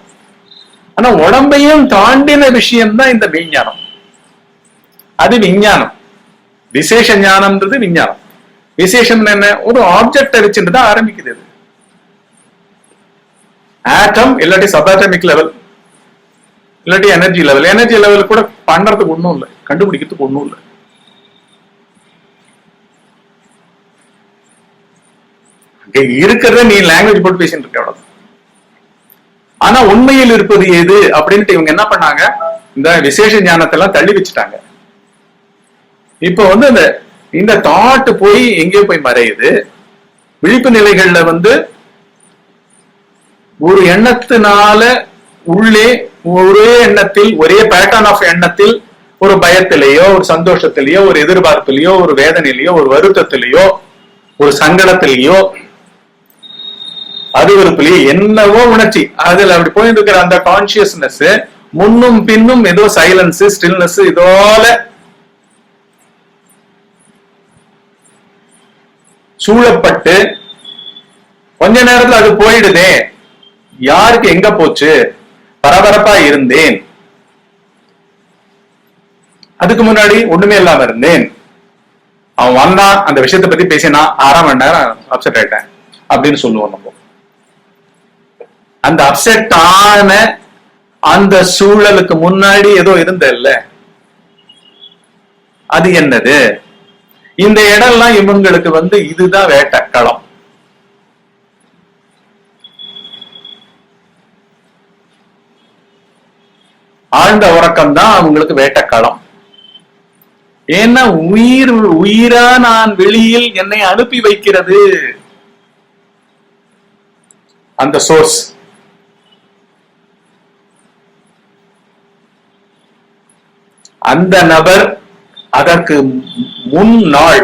ஆனா உடம்பையும் தாண்டின விஷயம் தான் இந்த விஞ்ஞானம். அது விஞ்ஞானம். விசேஷ ஞானம்ன்றது விஞ்ஞானம். விசேஷம் என்ன? ஒரு ஆப்ஜெக்ட் வச்சுட்டு தான் ஆரம்பிக்குது. ஆட்டம் இல்லாட்டி சபாட்டமிக் லெவல் இல்லாட்டி எனர்ஜி லெவல். எனர்ஜி லெவல் கூட பண்றதுக்கு ஒண்ணும் இல்லை, கண்டுபிடிக்கிறதுக்கு ஒண்ணும் இல்லை. இருக்கிறத நீ லாங்குவேஜ் போட்டு பேசிட்டு இருக்க அவ்வளவு. ஆனா உண்மையில் இருப்பது எது அப்படின்ட்டு இவங்க என்ன பண்ணாங்க? இந்த விசேஷ ஞானத்தை எல்லாம் தள்ளி வச்சுட்டாங்க. இப்ப வந்து இந்த தாட் போய் எங்கேயோ போய் மறையுது. விழிப்பு நிலைகள்ல வந்து ஒரு எண்ணத்தினால உள்ளே ஒரே எண்ணத்தில், ஒரே பேட்டர்ன் ஆஃப் எண்ணத்தில், ஒரு பயத்திலேயோ ஒரு சந்தோஷத்திலேயோ ஒரு எதிர்பார்ப்பிலேயோ ஒரு வேதனையிலேயோ ஒரு வருத்தத்திலேயோ ஒரு சங்கடத்திலேயோ அறிவுறுப்புலயே என்னவோ உணர்ச்சி, அதுல அப்படி போயிட்டு இருக்கிற அந்த கான்சியஸ்னஸ் முன்னும் பின்னும் ஏதோ சைலன்ஸ், ஸ்டில்னஸ் இதோல சூழப்பட்டு கொஞ்ச நேரத்துல அது போயிடுதே. யாருக்கு எங்க போச்சு? பரபரப்பா இருந்தேன், அதுக்கு முன்னாடி ஒண்ணுமே இல்லாம இருந்தேன், அவன் வந்தான் அந்த விஷயத்தை பத்தி பேசினா 1/2 மணி நேரம் அப்செட் ஆயிட்டேன் அப்படின்னு சொல்லுவோம் நம்ம. அந்த அப்செட் ஆன அந்த சூழலுக்கு முன்னாடி ஏதோ இருந்தல்ல, அது என்னது? இந்த இடம்லாம் இவங்களுக்கு வந்து இதுதான் வேட்டக்களம். ஆழ்ந்த உறக்கம் தான் அவங்களுக்கு வேட்டக்களம். ஏன்னா உயிரா நான் வெளியில் என்னை அனுப்பி வைக்கிறது அந்த சோர்ஸ். அந்த நபர் அதற்கு முன்னாள்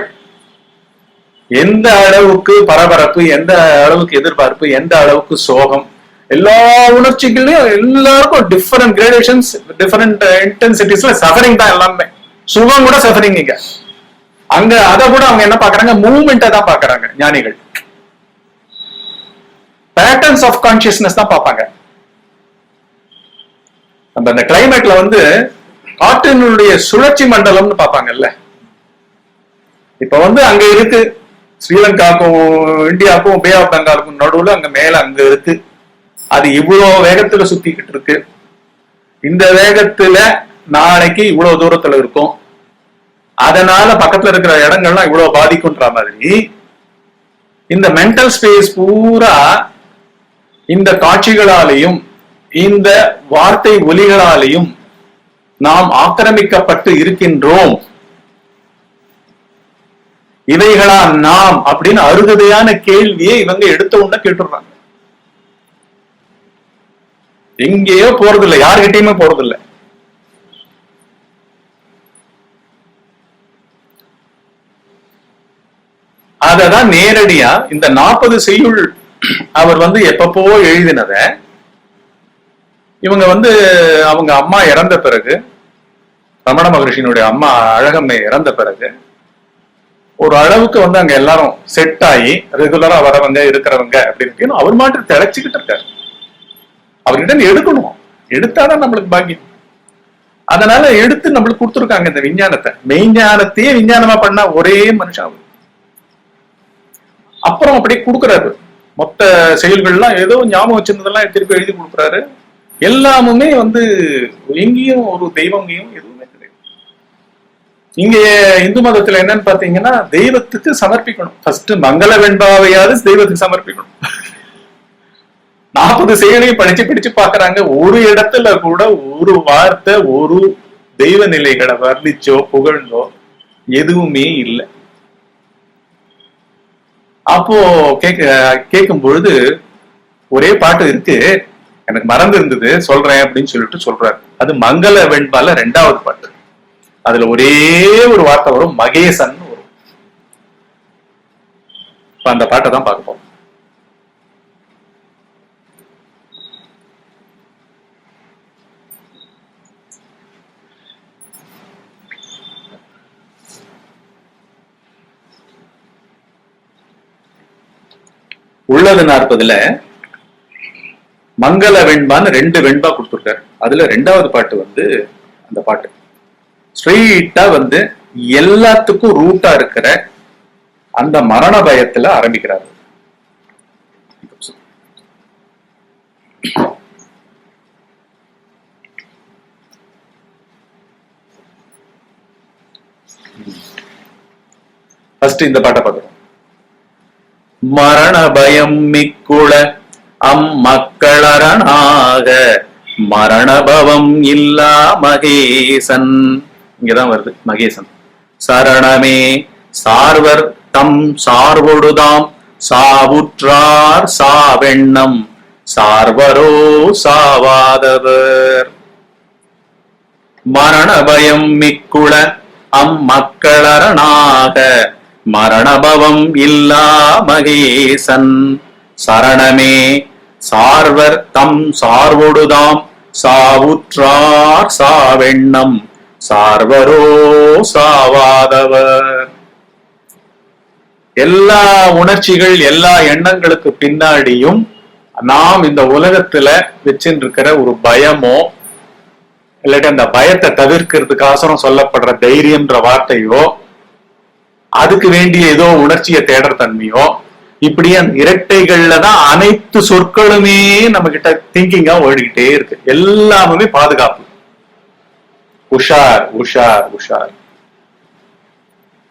எந்த அளவுக்கு பரபரப்பு, எந்த அளவுக்கு எதிர்பார்ப்பு, எந்த அளவுக்கு சோகம், எல்லா உணர்ச்சிகளையும் எல்லாருக்கும் டிஃபரெண்ட் கிரேடேஷன்ஸ், டிஃபரெண்ட் இன்டென்சிட்டிஸ்ல சஃபரிங் தான் எல்லாமே. சுகம் கூட சஃபரிங். இங்க அங்க அதை கூட அவங்க என்ன பாக்குறாங்க, மூவ்மெண்ட்டை தான் பாக்குறாங்க ஞானிகள். பேட்டர்ன்ஸ் ஆஃப் கான்சியஸ்னஸ் தான் பார்ப்பாங்க. நம்ம இந்த கிளைமேட்ல வந்து காற்றினுடைய சுழற்சி மண்டலம்னு பார்ப்பாங்கல்ல. இப்ப வந்து அங்க இருக்கு ஸ்ரீலங்காக்கும் இந்தியாவுக்கும் பே ஆஃப் பெங்காலுக்கும் நடுவுல அங்க மேல அங்க இருக்கு. அது இவ்வளவு வேகத்துல சுத்திக்கிட்டு இருக்கு. இந்த வேகத்துல நாளைக்கு இவ்வளவு தூரத்துல இருக்கும். அதனால பக்கத்துல இருக்கிற இடங்கள்லாம் இவ்வளவு பாதிக்கும்ன்ற மாதிரி இந்த மென்டல் ஸ்பேஸ் பூரா இந்த காட்சிகளாலையும் இந்த வார்த்தை ஒலிகளாலையும் நாம் ஆக்கிரமிக்கப்பட்டு இருக்கின்றோம். இவைகளா நாம் அப்படின்னு அருகதையான கேள்வியை இவங்க எடுத்த உடனே கேட்டுடுறாங்க. எங்கேயோ போறதில்லை, யாருகிட்டயுமே போறதில்லை. அததான் நேரடியா இந்த 40 செய்யுள் அவர் வந்து எப்பப்போ எழுதினத இவங்க வந்து அவங்க அம்மா இறந்த பிறகு, ரமண மகரிஷியினுடைய அம்மா அழகம்மை இறந்த பிறகு ஒரு அளவுக்கு வந்து அங்க எல்லாரும் செட் ஆகி ரெகுலரா வரவங்க இருக்கிறவங்க அப்படின்னு அவர் மாட்டு திளைச்சுக்கிட்டு இருக்காரு. அவர்கிட்ட எடுக்கணும், எடுத்தாதான் நம்மளுக்கு பாக்கியம். அதனால எடுத்து நம்மளுக்கு கொடுத்துருக்காங்க இந்த விஞ்ஞானத்தை. மெய்ஞானத்தையே விஞ்ஞானமா பண்ணா ஒரே மனுஷன். அப்புறம் அப்படியே கொடுக்குறாரு. மொத்த செயல்கள்லாம் ஏதோ ஞாபகம் வச்சிருந்ததெல்லாம் திருப்பி எழுதி கொடுக்குறாரு. எல்லாமுமே வந்து எங்கேயும் ஒரு தெய்வங்கையும் எதுவுமே கிடையாது. இங்க இந்து மதத்துல என்னன்னு பாத்தீங்கன்னா தெய்வத்துக்கு சமர்ப்பிக்கணும். ஃபர்ஸ்ட் மங்கள வெண்பாவையாவது தெய்வத்துக்கு சமர்ப்பிக்கணும். 40 செயலையும் படிச்சு பாக்குறாங்க. ஒரு இடத்துல கூட ஒரு வார்த்தை ஒரு தெய்வ நிலைகளை வர்ணிச்சோ புகழ்ந்தோ எதுவுமே இல்லை. அப்போ கேட்கும் பொழுது ஒரே பாட்டு இருக்கு, எனக்கு மறந்து இருந்தது சொல்றேன் அப்படின்னு சொல்றாரு. அது மங்கள வெண்பால 2வது பாட்டு. அதுல ஒரே ஒரு வார்த்தை வரும், மகேசன் வரும். அந்த பாட்டை தான் பார்க்க போறோம். உள்ளது 40ல மங்கள வெண்பான்னு 2 வெண்பா கொடுத்துருக்காரு. அதுல 2வது பாட்டு வந்து அந்த பாட்டு ஸ்ட்ரெயிட்டா வந்து எல்லாத்துக்கும் ரூட்டா இருக்கிற அந்த மரண பயத்துல ஆரம்பிக்கிறாரு. ஃபர்ஸ்ட் இந்த பாட்டை பார்க்கிறோம். மரண பயம் மிக்குள அம்மக்களரணாக மரணபவம் இல்லா மகேசன். இங்கதான் வருது மகேசன். சரணமே சார்வர் தம் சார்வொடுதாம் சாவுற்றார் சாவெண்ணம் சார்வரோ சாவாதவர். மரண பயம் மிக்குள அம்மக்களரணாக மரணபவம் இல்லா மகேசன். சரணமே சார்வர் தம் சார்வொடுதாம் சாவுற்றார் சாவெண்ணம் சார்வரோ சாவாதவர். எல்லா உணர்ச்சிகள் எல்லா எண்ணங்களுக்கு பின்னாடியும் நாம் இந்த உலகத்துல வச்சுருக்கிற ஒரு பயமோ இல்லாட்டி அந்த பயத்தை தவிர்க்கிறதுக்காசரம் சொல்லப்படுற தைரியம்ன்ற வார்த்தையோ அதுக்கு வேண்டிய ஏதோ உணர்ச்சியை தேடுற தன்மையோ இப்படி அந்த இரட்டைகள்ல தான் அனைத்து சொற்களுமே நம்ம கிட்ட திங்கிங்கா ஓடிக்கிட்டே இருக்கு. எல்லாமே பாதுகாப்பு. உஷார் உஷார் உஷார்.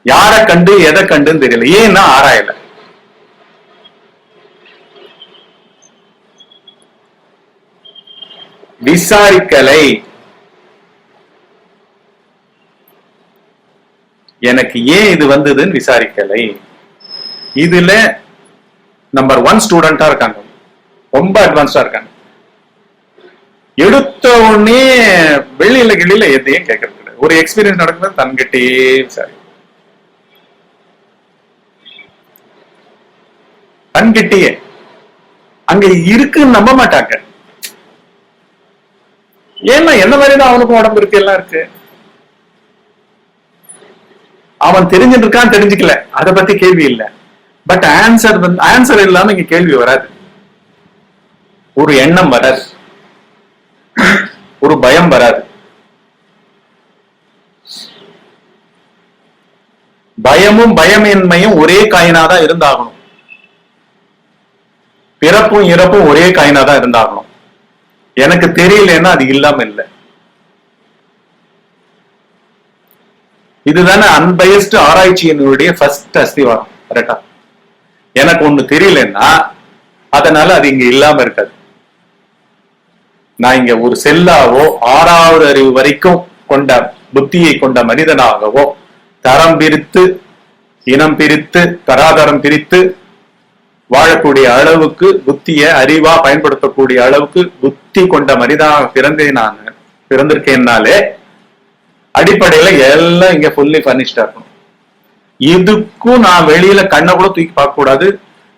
யாரை கண்டு எதை கண்டுன்னு தெரியல. ஏன்னா ஆராயல. விசாரிக்கலை. எனக்கு ஏன் இது வந்ததுன்னு விசாரிக்கலை. இதுல நம்பர் 1 ஸ்டூடெண்டா இருக்காங்க, ரொம்ப அட்வான்ஸ்டா இருக்காங்க. எடுத்த உடனே வெளியில கிளியில எதையும் கேட்கறது கிடையாது. ஒரு எக்ஸ்பீரியன்ஸ் நடக்கும்போது தன்கிட்டே சரி தன்கிட்டயே அங்க இருக்குன்னு நம்ப மாட்டாங்க. ஏன்னா என்ன மாதிரிதான் அவனுக்கும் உடம்பு இருக்கு, எல்லாம் இருக்கு. அவன் தெரிஞ்சுட்டு இருக்கான்னு தெரிஞ்சுக்கல, அதை பத்தி கேள்வி இல்லை. பட் ஆன்சர் இல்லாம இங்க கேள்வி வராது, ஒரு எண்ணம் வராது, ஒரு பயம் வராது. பயமும் பயமின்மையும் ஒரே காயினாதான் இருந்தாகணும். பிறப்பும் இறப்பும் ஒரே காயினாதான் இருந்தாகணும். எனக்கு தெரியலன்னா அது இல்லாம இல்லை. இதுதானே அன்பயஸ்ட் ஆராய்ச்சியினுடைய ஃபர்ஸ்ட் அஸ்திவாரம். கரெக்டா? எனக்கு ஒண்ணு தெரியலன்னா அதனால அது இங்க இல்லாம இருக்காது. நான் இங்க ஒரு செல்லாவோ 6வது அறிவு வரைக்கும் கொண்ட புத்தியை கொண்ட மனிதனாகவோ தரம் பிரித்து இனம் பிரித்து தராதரம் பிரித்து வாழக்கூடிய அளவுக்கு புத்திய அறிவா பயன்படுத்தக்கூடிய அளவுக்கு புத்தி கொண்ட மனிதனாக பிறந்திருக்கேன்னாலே அடிப்படையில எல்லாம் இங்க ஃபுல்லி ஃபர்னிஷ்டா இருக்கணும். இதுக்கும் நான் வெளியில கண்ணை கூட தூக்கி பார்க்க கூடாது.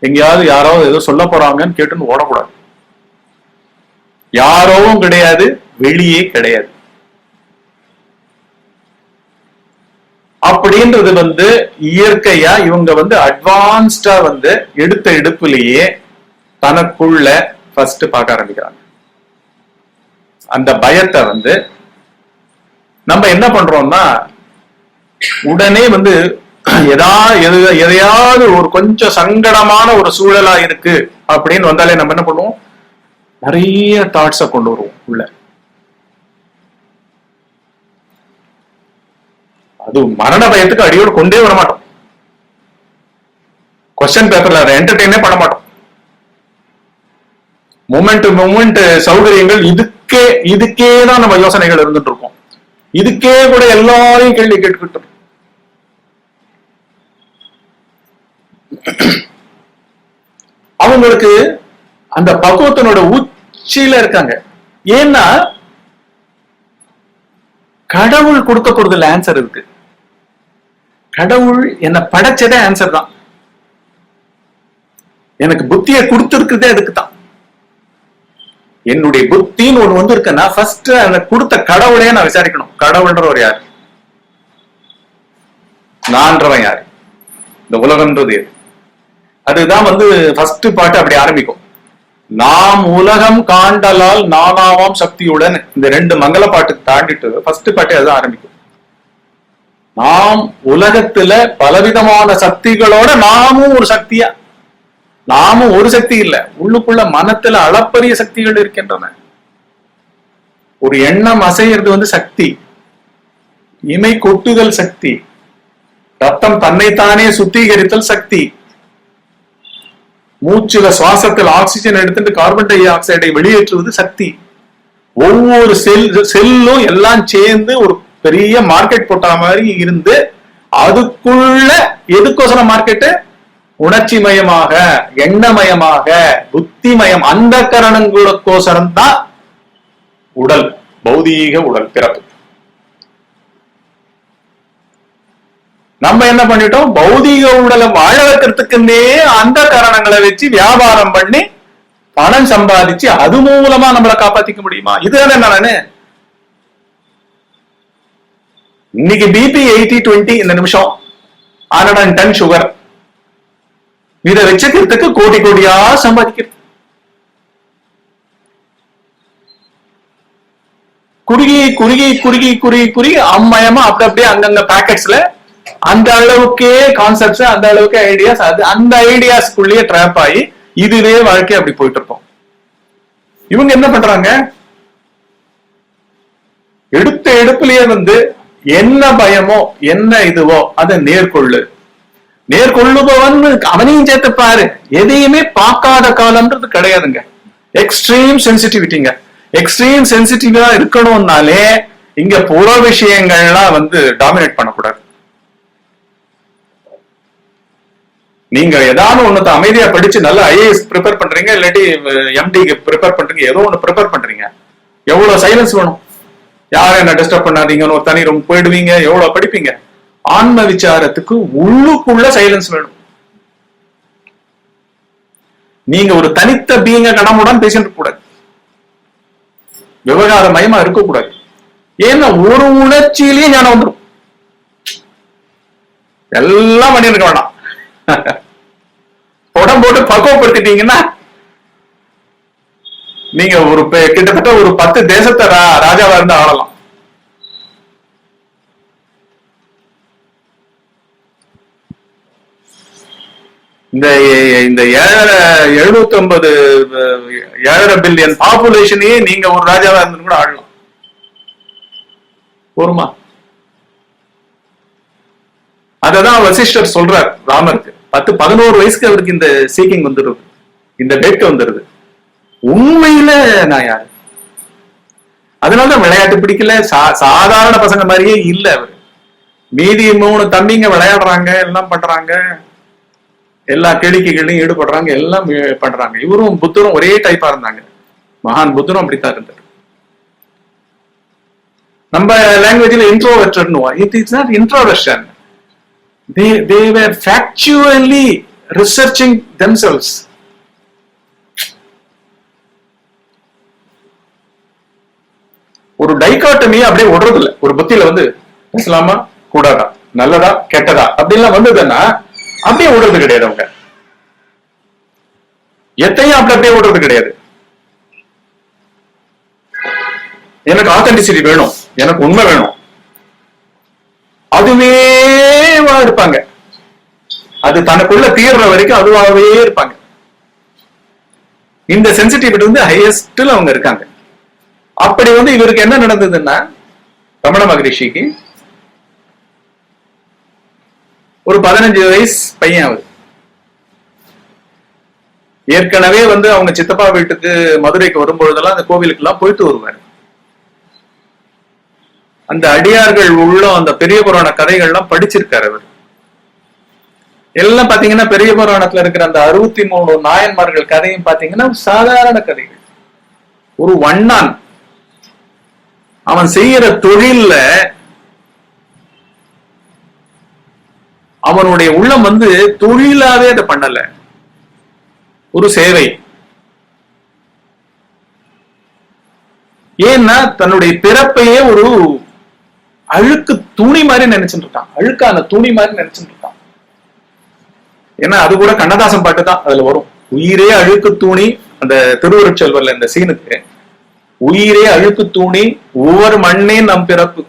எங்கேயாவது யாராவது ஏதோ சொல்ல போறாங்கன்னு கேட்டுன்னு ஓடக்கூடாது. யாரோவும் கிடையாது, வெளியே கிடையாது. அப்படின்றது இயற்கையா இவங்க அட்வான்ஸ்டா எடுத்த எடுப்புலயே தனக்குள்ள ஃபர்ஸ்ட் பார்க்க ஆரம்பிக்கிறாங்க. அந்த பயத்தை நம்ம என்ன பண்றோம்னா உடனே எதையாவது ஒரு கொஞ்சம் சங்கடமான ஒரு சூழலா இருக்கு அப்படின்னு வந்தாலே நம்ம என்ன பண்ணுவோம், நிறைய தாட்ஸ கொண்டு வருவோம் உள்ள. அது மரண பயத்துக்கு அடியோடு கொண்டே வர மாட்டோம். கொஸ்டின் பேப்பர்ல அதை என்டர்டெயினே பண்ண மாட்டோம். மூமெண்ட் சௌகரியங்கள் இதுக்கே தான் நம்ம யோசனைகள் இருந்துட்டு இருக்கோம். இதுக்கே கூட எல்லாரையும் கேள்வி கேட்டுக்கிட்டு அவங்களுக்கு அந்த பக்குவத்தினோட உச்சியில இருக்காங்க. ஏன்னா கடவுள் கொடுக்க போறதுல ஆன்சர் இருக்கு. கடவுள் என்ன படைச்சதே ஆன்சர் தான். எனக்கு புத்தியை கொடுத்திருக்கிறதே அதுக்கு தான். என்னுடைய புத்தின்னு ஒண்ணு இருக்குன்னா ஃபர்ஸ்ட் அந்த கொடுத்த கடவுளையே நான் விசாரிக்கணும். கடவுள்ன்றவர் யாரு, நான்றவன் யாரு, இந்த உலகம்ன்றது எது. அதுதான் ஃபர்ஸ்ட் பாட்டு அப்படி ஆரம்பிக்கும். நாம் உலகம் காண்டலால் நானாவாம் சக்தியுடன். இந்த 2 மங்கள பாட்டு தாண்டிட்டு ஃபர்ஸ்ட் பாட்டு அதுதான் ஆரம்பிக்கும். நாம் உலகத்துல பலவிதமான சக்திகளோட நாமும் ஒரு சக்தியா, நாமும் ஒரு சக்தி இல்ல, உள்ளுக்குள்ள மனத்துல அளப்பரிய சக்திகள் இருக்கின்றன. ஒரு எண்ணம் அசைகிறது சக்தி, இமை கொட்டுதல் சக்தி, ரத்தம் தன்னைத்தானே சுத்திகரித்தல் சக்தி, மூச்சுல சுவாசத்தில் ஆக்சிஜன் எடுத்துட்டு கார்பன் டை ஆக்சைடை வெளியேற்றுவது சக்தி. ஒவ்வொரு செல்லும் எல்லாம் சேர்ந்து ஒரு பெரிய மார்க்கெட் போட்ட மாதிரி இருந்து அதுக்குள்ள எதுக்கோசரம் மார்க்கெட்டு, உணர்ச்சி மயமாக, எண்ணமயமாக, புத்திமயம், அந்த கரணங்களுக்கோசரம் தான் உடல், பௌதீக உடல் பிறப்பு. நம்ம என்ன பண்ணிட்டோம், பௌதீக உடலை வாழ வைக்கிறதுக்குன்னே அந்த காரணங்களை வச்சு வியாபாரம் பண்ணி பணம் சம்பாதிச்சு அது மூலமா நம்மளை காப்பாத்திக்க முடியுமா? இதுதானே நானு இன்னைக்கு பிபி 80-20 இந்த நிமிஷம் 110 சுகர், இதை வச்சுக்கிறதுக்கு கோடி கோடியா சம்பாதிக்கிறது. குறுகி குறுகி குறுகி குறுகி குறுகி அம்மயமா அப்படி அப்படியே அங்கங்க பேக்கெட்ஸ்ல அந்த அளவுக்கே கான்செப்ட்ஸ், அந்த அளவுக்கு ஐடியாஸ், அது அந்த ஐடியாஸ்க்குள்ளேயே ட்ராப் ஆகி இதுவே வாழ்க்கை அப்படி போயிட்டு இருப்போம். இவங்க என்ன பண்றாங்க, எடுத்த எடுப்புலயே என்ன பயமோ என்ன இதுவோ அதை நேர்கொள்ளுபவன் அவனையும் சேர்த்து பாரு. எதையுமே பார்க்காத காலம்ன்றது கிடையாதுங்க. எக்ஸ்ட்ரீம் சென்சிட்டிவிட்டிங்க. எக்ஸ்ட்ரீம் சென்சிட்டிவா இருக்கணும்னாலே இங்க புற விஷயங்கள்லாம் டாமினேட் பண்ணக்கூடாது. நீங்க ஏதாவது ஒண்ணு அமைதியா படிச்சு நல்ல ஐஏஎஸ் ப்ரிப்பேர் பண்றீங்க, இல்லாட்டி எம்டிக்கு ப்ரிப்பேர் பண்றீங்க, ஏதோ ஒண்ணு ப்ரிப்பேர் பண்றீங்க, எவ்வளவு சைலன்ஸ் வேணும்? யாரும் என்ன டிஸ்டர்ப் பண்ணாதீங்கன்னு ஒரு தனி ரூம் போயிடுவீங்க. எவ்வளவு படிப்பீங்க? ஆன்ம விசாரத்துக்கு உள்ளுக்குள்ள சைலன்ஸ் வேணும். நீங்க ஒரு தனித்த பீங்க கடமுடன் பேசிட்டு கூடாது, விவகார மயமா இருக்கக்கூடாது. ஏன்னா ஒரு உணர்ச்சியிலேயே ஞானம் வந்துடும். எல்லாம் பண்ணிருக்க வேண்டாம். உடம்பு போட்டு பக்குவப்படுத்திட்டீங்கன்னா நீங்க ஒரு கிட்டத்தட்ட ஒரு 10 தேசத்தை ராஜாவா இருந்து ஆளலாம். இந்த 750 பில்லியன் பாப்புலேஷனையே நீங்க ஒரு ராஜாவா இருந்து கூட ஆடலாம். போருமா? அததான் வசிஷ்டர் சொல்றார் ராமருக்கு. 10-11 வயசுக்கு அவருக்கு இந்த சீக்கிங் வந்துடுது, இந்த வேட்கை வந்துடுது. உண்மையில நான் யாரு? அதனாலதான் விளையாட்டு பிடிக்கல. சாதாரண பசங்க மாதிரியே இல்ல அவரு. மீதி 3 தம்பிங்க விளையாடுறாங்க, எல்லாம் பண்றாங்க, எல்லா கேளிக்கைகளையும் ஈடுபடுறாங்க, எல்லாம் பண்றாங்க. இவரும் புத்தரும் ஒரே டைப்பா இருந்தாங்க. மகான் புத்தரும் அப்படித்தான் இருந்தார். நம்ம லாங்குவேஜ்ல introvert. It is not introversion. They were factually researching themselves. ஒரு டைகாட்டமி அப்படியே விடுறது இல்ல. ஒரு புத்தியில வந்து பேசலாமா கூடாதா, நல்லதா கெட்டதா அப்படின்லாம் வந்ததுன்னா அப்படியே விடுறது கிடையாது. அவங்க எத்தையும் அப்படியே விடுறது கிடையாது. எனக்கு ஆத்தென்டிசிட்டி வேணும், எனக்கு உண்மை வேணும், அதுவே இருப்பாங்க. அது தனக்குள்ள தீர்ற வரைக்கும் அதுவாகவே இருப்பாங்க. இந்த சென்சிட்டிவிட்டி வந்து ஹையஸ்ட்ல அவங்க இருக்காங்க. அப்படி வந்து இவருக்கு என்ன நடந்ததுன்னா, ரமண மகரிஷிக்கு ஒரு 15 வயசு பையன். அவர் ஏற்கனவே வந்து அவங்க சித்தப்பா வீட்டுக்கு மதுரைக்கு வரும்பொழுதெல்லாம் அந்த கோவிலுக்கு எல்லாம் போயிட்டு வருவார். அந்த அடியார்கள் உள்ள அந்த பெரிய புராண கதைகள்லாம் படிச்சிருக்காரு அவர். எல்லாம் பாத்தீங்கன்னா பெரிய புராணத்துல இருக்கிற அந்த 63 நாயன்மார்கள் கதையும் பாத்தீங்கன்னா சாதாரண கதைகள். ஒரு வண்ணான் அவன் செய்யற தொழில்ல அவனுடைய உள்ளம் வந்து தொழிலாவே அதை பண்ணல, ஒரு சேவை. ஏன்னா தன்னுடைய பிறப்பையே ஒரு அழுக்கு துணி மாதிரி நினைச்சுட்டு இருக்கான், அழுக்கான துணி மாதிரி நினைச்சுட்டு இருக்கான். ஏன்னா அது கூட கண்ணதாசன் பாட்டு தான் அதுல வரும். உயிரே அழுக்கு தூணி, அந்த திருவருட்செல்வர்ல இந்த சீனுக்கு, உயிரே அழுக்கு தூணி ஒவ்வொரு மண்ணே நம் பிறப்பு,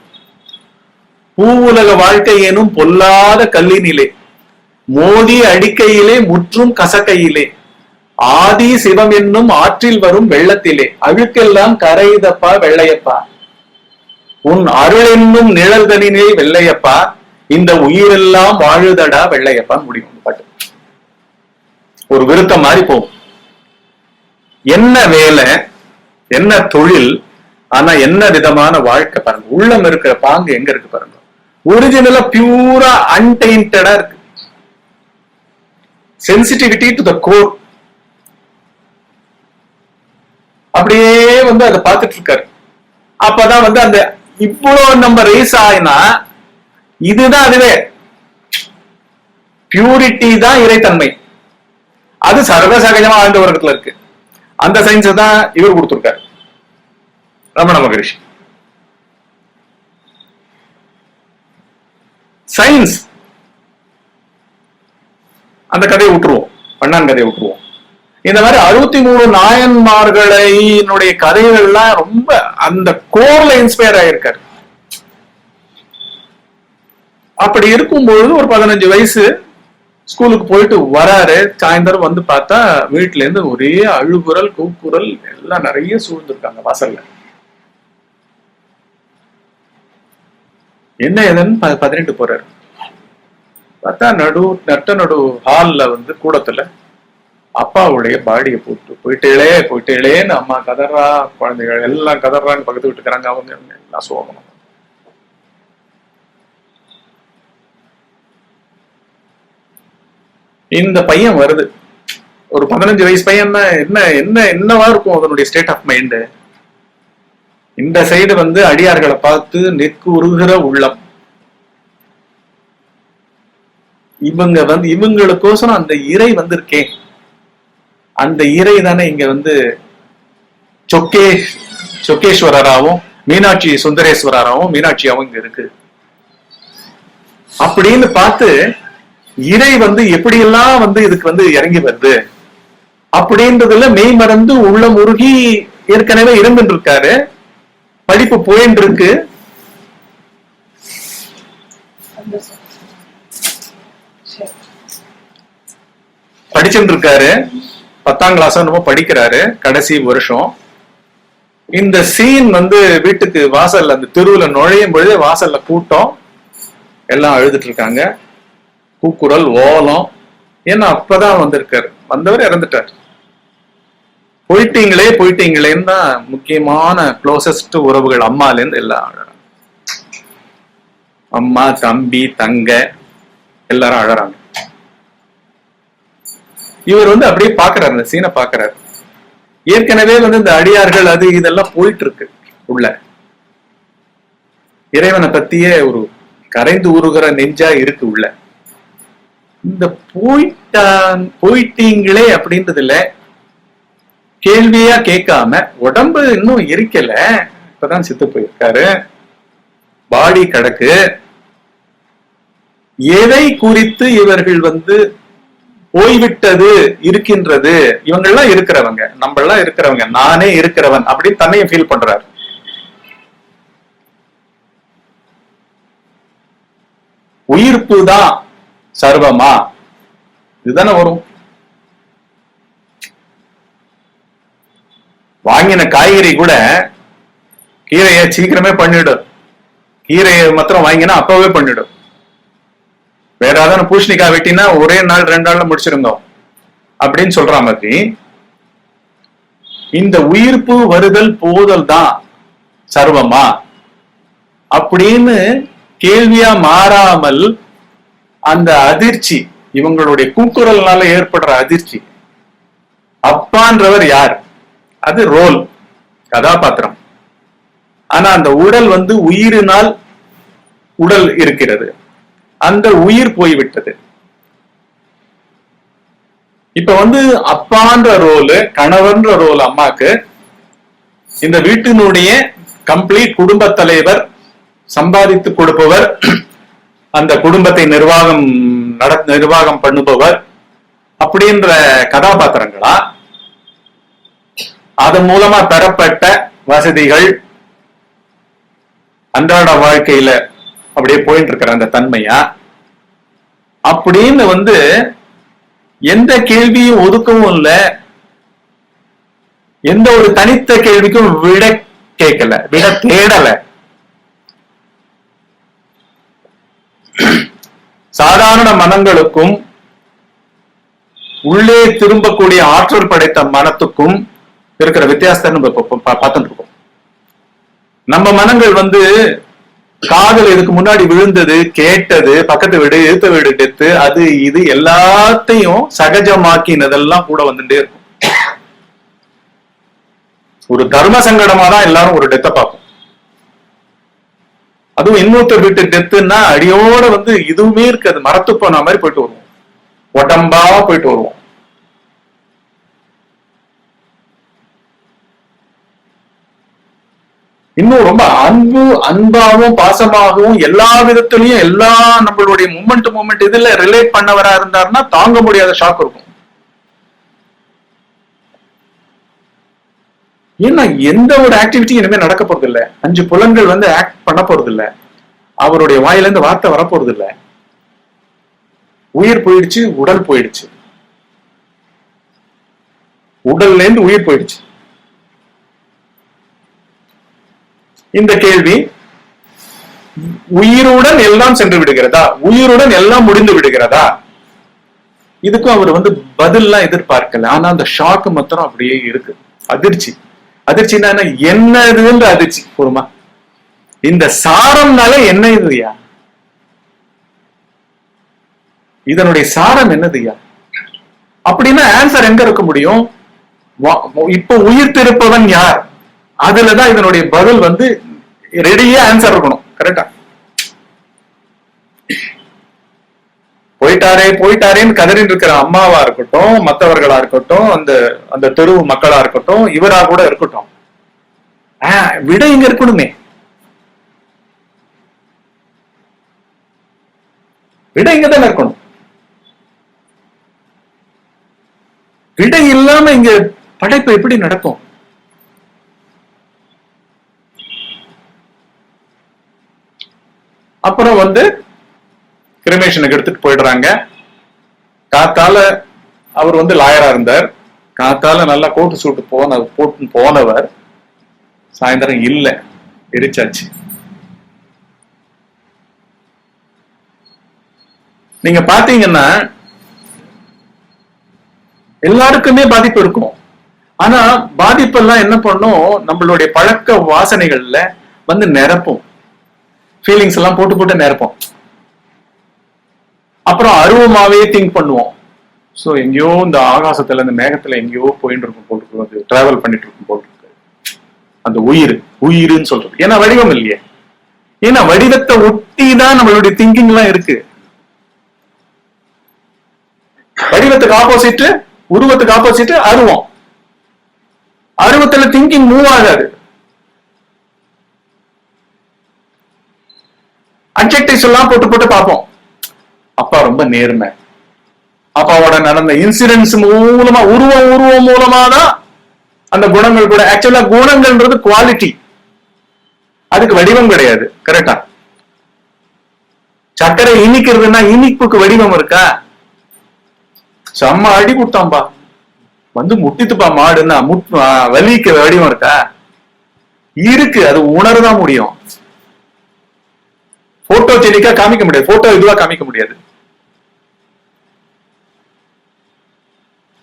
பூவுலக வாழ்க்கை எனும் பொல்லாத கல்லினிலே, மோதி அடிக்கையிலே முற்றும் கசக்கையிலே, ஆதி சிவம் என்னும் ஆற்றில் வரும் வெள்ளத்திலே, அழுக்கெல்லாம் கரைதப்பா வெள்ளையப்பா, உன் அருள் என்னும் நிழல்தனிலே வெள்ளையப்பா, இந்த உயிரெல்லாம் வாழுதடா வெள்ளையப்பான்னு முடியும் பாட்டு. ஒரு விருத்தம் மாதிரி போகும். என்ன வேலை, என்ன தொழில், ஆனா என்ன விதமான வாழ்க்கை பாருங்க. உள்ளம் இருக்கிற பாங்கு எங்க இருக்கு பாருங்க. ஒரிஜினலா பியூரா அன்டெயின்டடா இருக்கு. Sensitivity to the core. அப்படியே வந்து அதை பார்த்துட்டு இருக்காரு. அப்பதான் வந்து அந்த இவ்வளவு நம்ம ரேஸ் ஆயினா இதுதான் அதுவே பியூரிட்டி தான் இறைத்தன்மை. அது சர்வசகஜமா ஆழ்ந்த உலகத்துல இருக்கு. அந்த சயின்ஸ் தான் இவர் கொடுத்திருக்காரு ரமண மகரிஷி. சயின்ஸ் அந்த கதையை விட்டுருவோம், பண்ணான் கதையை விட்டுருவோம். இந்த மாதிரி 63 நாயன்மார்களுடைய கதைகள்லாம் ரொம்ப அந்த கோர்ல இன்ஸ்பயர் ஆயிருக்காரு. அப்படி இருக்கும்போது ஒரு 15 வயசு ஸ்கூலுக்கு போயிட்டு வராரு. சாயந்தரம் வந்து பார்த்தா வீட்டுல இருந்து ஒரே அழுகுரல் கூக்குரல் எல்லாம் நிறைய சூழ்ந்திருக்காங்க வாசல்ல. என்ன ஏதுன்னு 18 போறாரு. பார்த்தா நடு ஹால்ல வந்து கூடத்துல அப்பாவுடைய பாடியை போயிட்டேளேன்னு அம்மா கதறா, குழந்தைகள் எல்லாம் கதறான்னு பக்கத்து விட்டுக்கிறாங்க. அவங்க எல்லாம் சோகணும். இந்த பையன் வருது, ஒரு 15 வயசு பையன். என்னவா இருக்கும் அதனுடைய ஸ்டேட் ஆஃப் மைண்ட்? இந்த சைடு வந்து அடியார்களை பார்த்து நெக்கு உருகிற உள்ளம். இவங்களுக்கோசரம் அந்த இறை வந்திருக்கேன். அந்த இறை தானே இங்க வந்து சொக்கேஸ்வரராகவும் மீனாட்சி சுந்தரேஸ்வரராகவும் மீனாட்சியாவும் இங்க இருக்கு அப்படின்னு பார்த்து இறை வந்து எப்படியெல்லாம் வந்து இதுக்கு வந்து இறங்கி வருது அப்படின்றதுல மெய் மறந்து உள்ளம் உருகி ஏற்கனவே இருந்துட்டு இருக்காரு. படிப்பு போயின்னு இருக்கு. படிச்சுட்டு இருக்காரு. 10ஆம் கிளாஸ் நம்ம படிக்கிறாரு, கடைசி வருஷம். இந்த சீன் வந்து வீட்டுக்கு வாசல்ல அந்த தெருவுல நுழையும் பொழுது வாசல்ல கூட்டம், எல்லாம் அழுதுட்டு இருக்காங்க. கூக்குரல், ஓலம். ஏன்னா அப்பதான் வந்திருக்காரு. வந்தவர் இறந்துட்டார். போயிட்டீங்களேன்னு தான் முக்கியமான க்ளோசஸ்ட் உறவுகள் அம்மால இருந்து எல்லாம் அழறாங்க. அம்மா, தம்பி, தங்க எல்லாரும் அழறாங்க. இவர் வந்து அப்படியே பாக்குறாரு, அந்த சீனை பாக்குறாரு. ஏற்கனவே வந்து இந்த அடியார்கள் அது இதெல்லாம் போயிட்டு இருக்கு உள்ள. இறைவனை பத்தியே ஒரு கரைந்து உருகிற நெஞ்சா இருக்கு உள்ள. இந்த போயிட்டீங்களே அப்படின்றதுல கேள்வியா கேட்காம, உடம்பு இன்னும் இருக்கல, இப்பதான் செத்து போயிருக்காரு, பாடி கிடக்கு. எதை குறித்து இவர்கள் வந்து போய்விட்டது இருக்கின்றது, இவங்கெல்லாம் இருக்கிறவங்க, நம்ம எல்லாம் இருக்கிறவங்க, நானே இருக்கிறவன் அப்படின்னு தன்னையும் ஃபீல் பண்றாரு. உயிர்ப்பு தான் சர்வமா, இதுதானே வரும். வாங்கின காய்கறி கூட கீரைய சீக்கிரமே பண்ணிடும். கீரையை மாத்திரம் வாங்கினா அப்பவே பண்ணிடும். வேற ஏதாவது பூசணிக்காய் வெட்டினா ஒரே நாள் 2 நாள்ல முடிச்சிருந்தோம் அப்படின்னு சொல்ற மாதிரி இந்த உயிர்ப்பு வருதல் போதல் தான் சர்வமா அப்படின்னு கேள்வியா மாறாமல் அந்த அதிர்ச்சி, இவங்களுடைய கூக்குரல்னால ஏற்படுற அதிர்ச்சி. அப்பான்றவர் யார்? அது ரோல், கதாபாத்திரம். ஆனா அந்த உடல் வந்து உயிரினால் உடல் இருக்கிறது, அந்த உயிர் போய்விட்டது. இப்ப வந்து அப்பான்ற ரோல், கணவன்ற ரோல் அம்மாக்கு. இந்த வீட்டினுடைய கம்ப்ளீட் குடும்ப தலைவர், சம்பாதித்து கொடுப்பவர், அந்த குடும்பத்தை நிர்வாகம் பண்ணுபவர் அப்படின்ற கதாபாத்திரங்களா? அதன் மூலமா பெறப்பட்ட வசதிகள், அன்றாட வாழ்க்கையில அப்படியே போயிட்டு இருக்கிற அந்த தன்மையா அப்படின்னு வந்து எந்த கேள்வியும் ஒதுக்கவும் இல்லை, எந்த ஒரு தனித்த கேள்விக்கும் விட கேட்கல, விட தேடல. சாதாரண மனங்களுக்கும் உள்ளே திரும்பக்கூடிய ஆற்றல் படைத்த மனத்துக்கும் இருக்கிற வித்தியாசத்தை நம்ம பார்த்துட்டு இருக்கோம். நம்ம மனங்கள் வந்து காதல் இதுக்கு முன்னாடி விழுந்தது, கேட்டது, பக்கத்து வீடு, எழுத்த வீடு, டெத்து, அது இது எல்லாத்தையும் சகஜமாக்கினதெல்லாம் கூட வந்துட்டே இருக்கும். ஒரு தர்ம சங்கடமா தான் எல்லாரும் ஒரு டெத்தை பார்ப்போம். அதுவும் இன்னொருத்தர் வீட்டு டெத்துன்னா அடியோட வந்து இதுவுமே இருக்காது, மரத்து போன மாதிரி போயிட்டு வருவோம், உடம்பா போயிட்டு வருவோம். இன்னும் ரொம்ப அன்பாகவும் பாசமாகவும் எல்லா விதத்திலையும் எல்லா நம்மளுடைய மூமெண்ட் இதுல ரிலேட் பண்ணவரா இருந்தாருன்னா தாங்க முடியாத ஷாக் இருக்கும். ஏன்னா எந்த ஒரு ஆக்டிவிட்டி இனிமே நடக்க போறது இல்ல, 5 புலன்கள் வந்து ஆக்ட் பண்ண போறது இல்ல, அவருடைய வாயில இருந்து வார்த்தை வரப்போறது இல்ல. உயிர் போயிடுச்சு, உடல் போயிடுச்சு, உடல்ல இருந்து உயிர் போயிடுச்சு. இந்த கேள்வி, உயிருடன் எல்லாம் சென்று விடுகிறதா, உயிருடன் எல்லாம் முடிந்து விடுகிறதா? இதுக்கும் அவர் வந்து பதில்லாம் எதிர்பார்க்கல. ஆனா அந்த ஷாக்கு மாத்திரம் அப்படியே இருக்கு. அதிர்ச்சின்னா என்னதுன்ற அதிர்ச்சி போருமா? இந்த சாரம்னால என்ன இதுயா? இதனுடைய சாரம் என்னதுயா அப்படின்னா ஆன்சர் எங்க இருக்க முடியும்? இப்ப உயிர் திருப்பவன் யார் அதுலதான் இதனுடைய பதில் வந்து ரெடியா ஆன்சர் இருக்கணும். கரெக்டா? போயிட்டாரே போயிட்டாரேன்னு கதறின்னு இருக்கிற அம்மாவா இருக்கட்டும், மற்றவர்களா இருக்கட்டும், அந்த தெரு மக்களா இருக்கட்டும், இவரா கூட இருக்கட்டும், விட இங்க இருக்கணுமே. விட இங்க தானே இருக்கணும். விட இல்லாம இங்க படைப்பு எப்படி நடக்கும்? அப்புறம் வந்து கிரிமேஷனுக்கு எடுத்துட்டு போயிடுறாங்க. காத்தால அவர் வந்து லாயரா இருந்தார். காத்தால நல்லா கோட்டு சூட்டு போட்டு போனவர் சாயந்தரம் இல்ல, எரிச்சாச்சு. நீங்க பாத்தீங்கன்னா எல்லாருக்குமே பாதிப்பு இருக்கும். ஆனா பாதிப்பெல்லாம் என்ன பண்ணும், நம்மளுடைய பழக்க வாசனைகள்ல வந்து நிரப்பும். ஃபீலிங்ஸ் எல்லாம் போட்டு போட்டு நிரப்போம். அப்புறம் அருவமாவே திங்க் பண்ணுவோம். சோ எங்கேயோ இந்த ஆகாசத்துல இந்த மேகத்துல எங்கேயோ போயிட்டு இருக்கும் போட்டு, டிராவல் பண்ணிட்டு இருக்கும் போட்டு அந்த உயிருன்னு சொல்றது. ஏன்னா வடிவம் இல்லையே. ஏன்னா வடிவத்தை ஒட்டி தான் நம்மளுடைய திங்கிங் எல்லாம் இருக்கு. வடிவத்துக்கு ஆப்போசிட், உருவத்துக்கு ஆப்போசிட் அருவம். அருவத்துல திங்கிங் மூவ் ஆகாது. அட்ஜெக்டிவ்ஸ் எல்லாம் போட்டு போட்டு பார்ப்போம். அப்பா ரொம்ப நேர்மை, அப்பாவோட நடந்த இன்சிடென்ட்ஸ் மூலமா உருவம் மூலமா தான் அந்த குணங்கள் கூட. ஆக்சுவலா குணங்கள்ன்றது குவாலிட்டி, அதுக்கு வடிவம் கிடையாது. கரெக்டா? சர்க்கரை இனிக்கிறதுனா இனிப்புக்கு வடிவம் இருக்கா? செம்ம அடி கொடுத்தாம்பா வந்து முட்டித்துப்பா மாடுன்னா வலிக்கு வடிவம் இருக்கா? இருக்கு, அது உணரதான் முடியும். போட்டோ ஜெனிக்கா காமிக்க முடியாது, போட்டோ இதுவா காமிக்க முடியாது.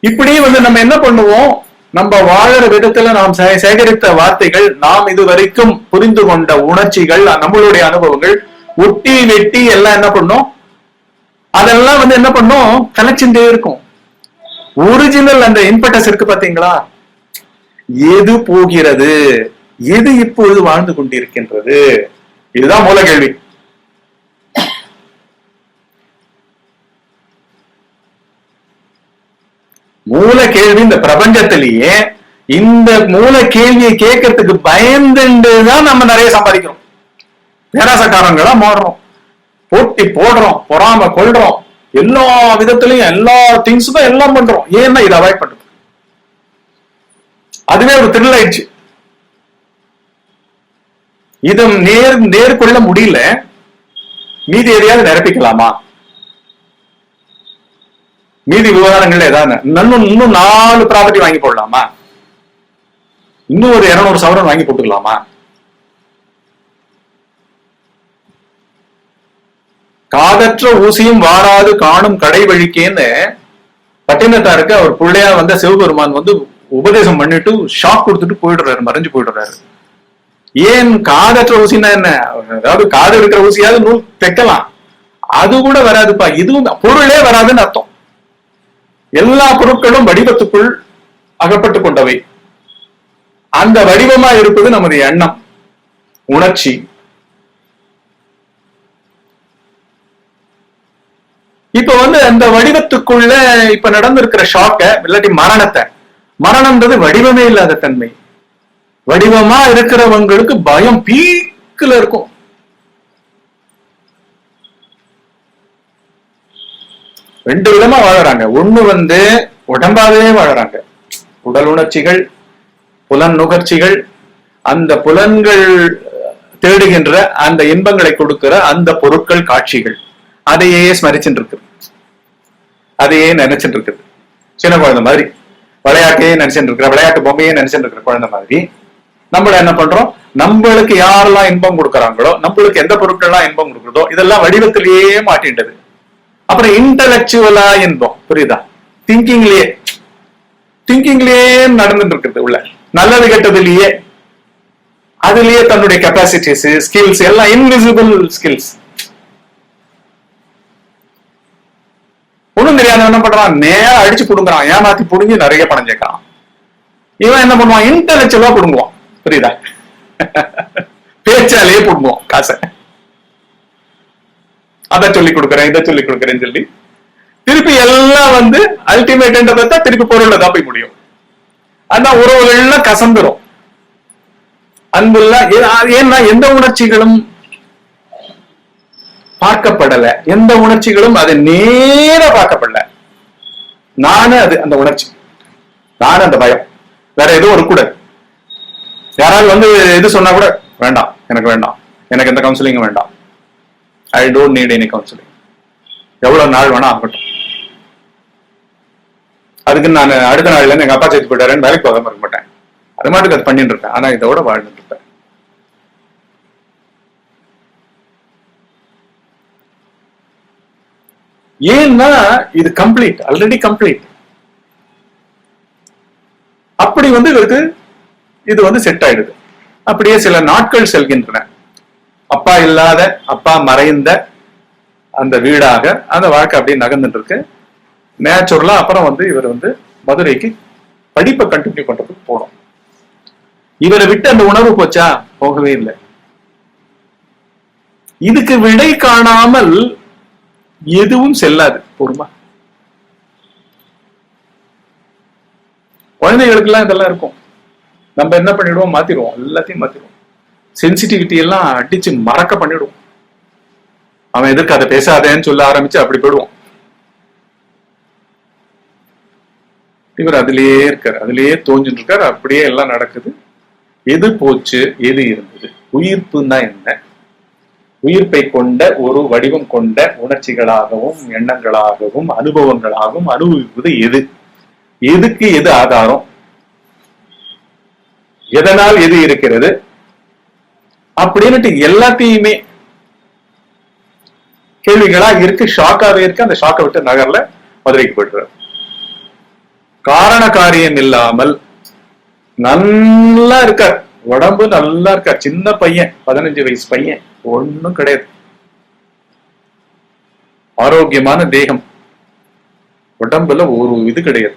இப்படி வந்து நம்ம என்ன பண்ணுவோம், நம்ம வாழற விதத்துல நாம் சேகரித்த வார்த்தைகள், நாம் இதுவரைக்கும் புரிந்து கொண்ட உணர்ச்சிகள், நம்மளுடைய அனுபவங்கள் ஒட்டி வெட்டி எல்லாம் என்ன பண்ணும், அதெல்லாம் வந்து என்ன பண்ணும், கலெக்ஷன்டே இருக்கும். ஒரிஜினல் அந்த இம்பட்டஸ் இருக்கு பாத்தீங்களா, எது போகிறது, எது இப்பொழுது வாழ்ந்து கொண்டிருக்கின்றது, இதுதான் மூல கேள்வி. மூல கேள்வி இந்த பிரபஞ்சத்திலேயே. இந்த மூல கேள்வியை கேட்கறதுக்கு பயந்துதான் நம்ம நிறைய சம்பாதிக்கிறோம். பேராசக்காரங்களா மாறுறோம், போட்டி போடுறோம், பொறாம கொள்றோம், எல்லா விதத்திலையும் எல்லா திங்ஸுக்கும் எல்லாம் பண்றோம். ஏன்னா இதை அவாய்ட் பண்றது. அதுவே ஒரு த்ரில் ஆயிடுச்சு. இதை நேருக்குள்ள முடியல, மீதி எதையாவது நிரப்பிக்கலாமா, மீதி விவகாரங்கள் ஏதாவது இன்னும் 4 ப்ராப்பர்ட்டி வாங்கி போடலாமா, இன்னும் ஒரு 200 சவரன் வாங்கி போட்டுக்கலாமா? காதற்ற ஊசியும் வாராது காணும் கடை வழிக்கேன்னு பட்டினத்தாருக்கு அவர் பிள்ளையா வந்த சிவபெருமான் வந்து உபதேசம் பண்ணிட்டு ஷாக் கொடுத்துட்டு போயிடுறாரு, மறைஞ்சு போயிடுறாரு. ஏன் காதற்ற ஊசின்னா என்ன, அதாவது காது இருக்கிற ஊசியாவது நூல் தைக்கலாம், அது கூட வராதுப்பா, இதுவும் பொருளே வராதுன்னு அர்த்தம். எல்லா பொருட்களும் வடிவத்துக்குள் அகப்பட்டு கொண்டவை. அந்த வடிவமா இருப்பது நமது எண்ணம், உணர்ச்சி. இப்ப வந்து அந்த வடிவத்துக்குள்ள இப்ப நடந்திருக்கிற ஷாக்க இல்லாட்டி மரணம்ன்றது வடிவமே இல்லாத தன்மை. வடிவமா இருக்கிறவங்களுக்கு பயம் பீக்குல இருக்கும். ரெண்டு விதமா வாழறாங்க. ஒண்ணு வந்து உடம்பாவே வாழறாங்க, உடல் உணர்ச்சிகள், புலன் நுகர்ச்சிகள், அந்த புலன்கள் தேடுகின்ற அந்த இன்பங்களை கொடுக்கிற அந்த பொருட்கள், காட்சிகள், அதையே ஸ்மரிச்சுட்டு இருக்குது, அதையே நினைச்சுட்டு இருக்குது. சின்ன குழந்தை மாதிரி விளையாட்டையே நினைச்சுட்டு இருக்கிற, விளையாட்டு பொம்மையே நினைச்சுட்டு இருக்கிற குழந்தை மாதிரி நம்மள என்ன பண்றோம், நம்மளுக்கு யாரெல்லாம் இன்பம் கொடுக்கறாங்களோ, நம்மளுக்கு எந்த பொருட்கள்லாம் இன்பம் கொடுக்குறதோ இதெல்லாம் வடிவத்திலேயே மாட்டின்றது. அப்புறம் இன்டலெக்சுவலா இன்பம், புரியுதா, திங்கிங்லயே நடந்துட்டு இருக்கிறது உள்ள, நல்லது கெட்டதுலயே, அதுலயே தன்னுடைய கெப்பாசிட்டிஸ், ஸ்கில்ஸ் எல்லாம் இன்விசிபிள் ஸ்கில்ஸ். ஒண்ணும் தெரியாத என்ன பண்றான், நேரம் அடிச்சு புடுங்குறான், ஏமாத்தி புடுங்கி நிறைய பணம் சேர்க்கிறான். இவன் என்ன பண்ணுவான், இன்டெலெக்சுவலா புடுங்குவான். புரியுதா? பேச்சாலேயே போடுவோம் காசை. அதை சொல்லி கொடுக்குறேன், இதை சொல்லி கொடுக்குறேன்னு சொல்லி திருப்பி எல்லாம் வந்து அல்டிமேட்ன்றதை திருப்பி பொருள்ல தான் போய் முடியும். ஆனா உறவுகள்லாம் கசந்துரும். அன்புள்ள ஏன்னா எந்த உணர்ச்சிகளும் பார்க்கப்படல, எந்த உணர்ச்சிகளும் அதை நேர பார்க்கப்படல. நானு அது அந்த உணர்ச்சி, நானு அந்த பயம், வேற எதுவும் இருக்கக்கூடாது. யாராவது வந்து எது சொன்னா கூட வேண்டாம், எனக்கு வேண்டாம், எனக்கு எந்த கவுன்சிலிங்கும் வேண்டாம், I don't need any counselling, எவ்வளவு நாள் வேணா ஆகட்டும். அதுக்கு நான் அடுத்த நாள்ல இருந்து எங்க அப்பா சேர்த்து போயிட்டாருன்னு வேலைக்கு போகாம இருக்க மாட்டேன். அது மாட்டுக்கு அது பண்ணிட்டு இருப்பேன். ஆனா இதோட வாழ்ந்துட்டு இருப்பேன். ஏன்னா இது கம்ப்ளீட், ஆல்ரெடி கம்ப்ளீட். அப்படி வந்து இவருக்கு இது வந்து செட் ஆயிடுது. அப்படியே சில நாட்கள் செல்கின்றன. அப்பா இல்லாத, அப்பா மறைந்த அந்த வீடாக அந்த வாழ்க்கை அப்படியே நகர்ந்துட்டு இருக்கு. நேச்சுரலா அப்புறம் வந்து இவர் வந்து மதுரைக்கு படிப்பை கண்டினியூ பண்றதுக்கு போனோம். இவரை விட்டு அந்த உணர்வு போச்சா? போகவே இல்லை. இதுக்கு விடை காணாமல் எதுவும் செல்லாது. பொறுமா குழந்தைகளுக்கு எல்லாம் இதெல்லாம் இருக்கும். நம்ம என்ன பண்ணிடுவோம்? மாத்திடுவோம், எல்லாத்தையும் மாத்திடுவோம். சென்சிட்டிவிட்டி எல்லாம் அடிச்சு மறக்க பண்ணிடுவோம். அவன் எதுக்கு அதை பேசாதேன்னு சொல்ல ஆரம்பிச்சு அப்படி போயிடுவோம். இவர் அதுலயே இருக்காரு, அதுலயே தோஞ்சுட்டு இருக்காரு. அப்படியே எல்லாம் நடக்குது. எது போச்சு, எது இருந்தது? உயிர்ப்புன்னா என்ன? உயிர்ப்பை கொண்ட ஒரு வடிவம் கொண்ட உணர்ச்சிகளாகவும் எண்ணங்களாகவும் அனுபவங்களாகவும் அனுபவிப்பது எது? எதுக்கு எது ஆதாரம்? எதனால் எது இருக்கிறது? அப்படின்னுட்டு எல்லாத்தையுமே கேள்விகளா இருக்கு. ஷாக்காவே இருக்கு. அந்த ஷாக்கை விட்டு நகர்ல மதுரைக்கு போயிடுறாரு. காரண காரியம் இல்லாமல் நல்லா இருக்கார். உடம்பு நல்லா இருக்கார். சின்ன பையன், 15 வயசு பையன், ஒண்ணும் கிடையாது. ஆரோக்கியமான தேகம், உடம்புல ஒரு இது கிடையாது.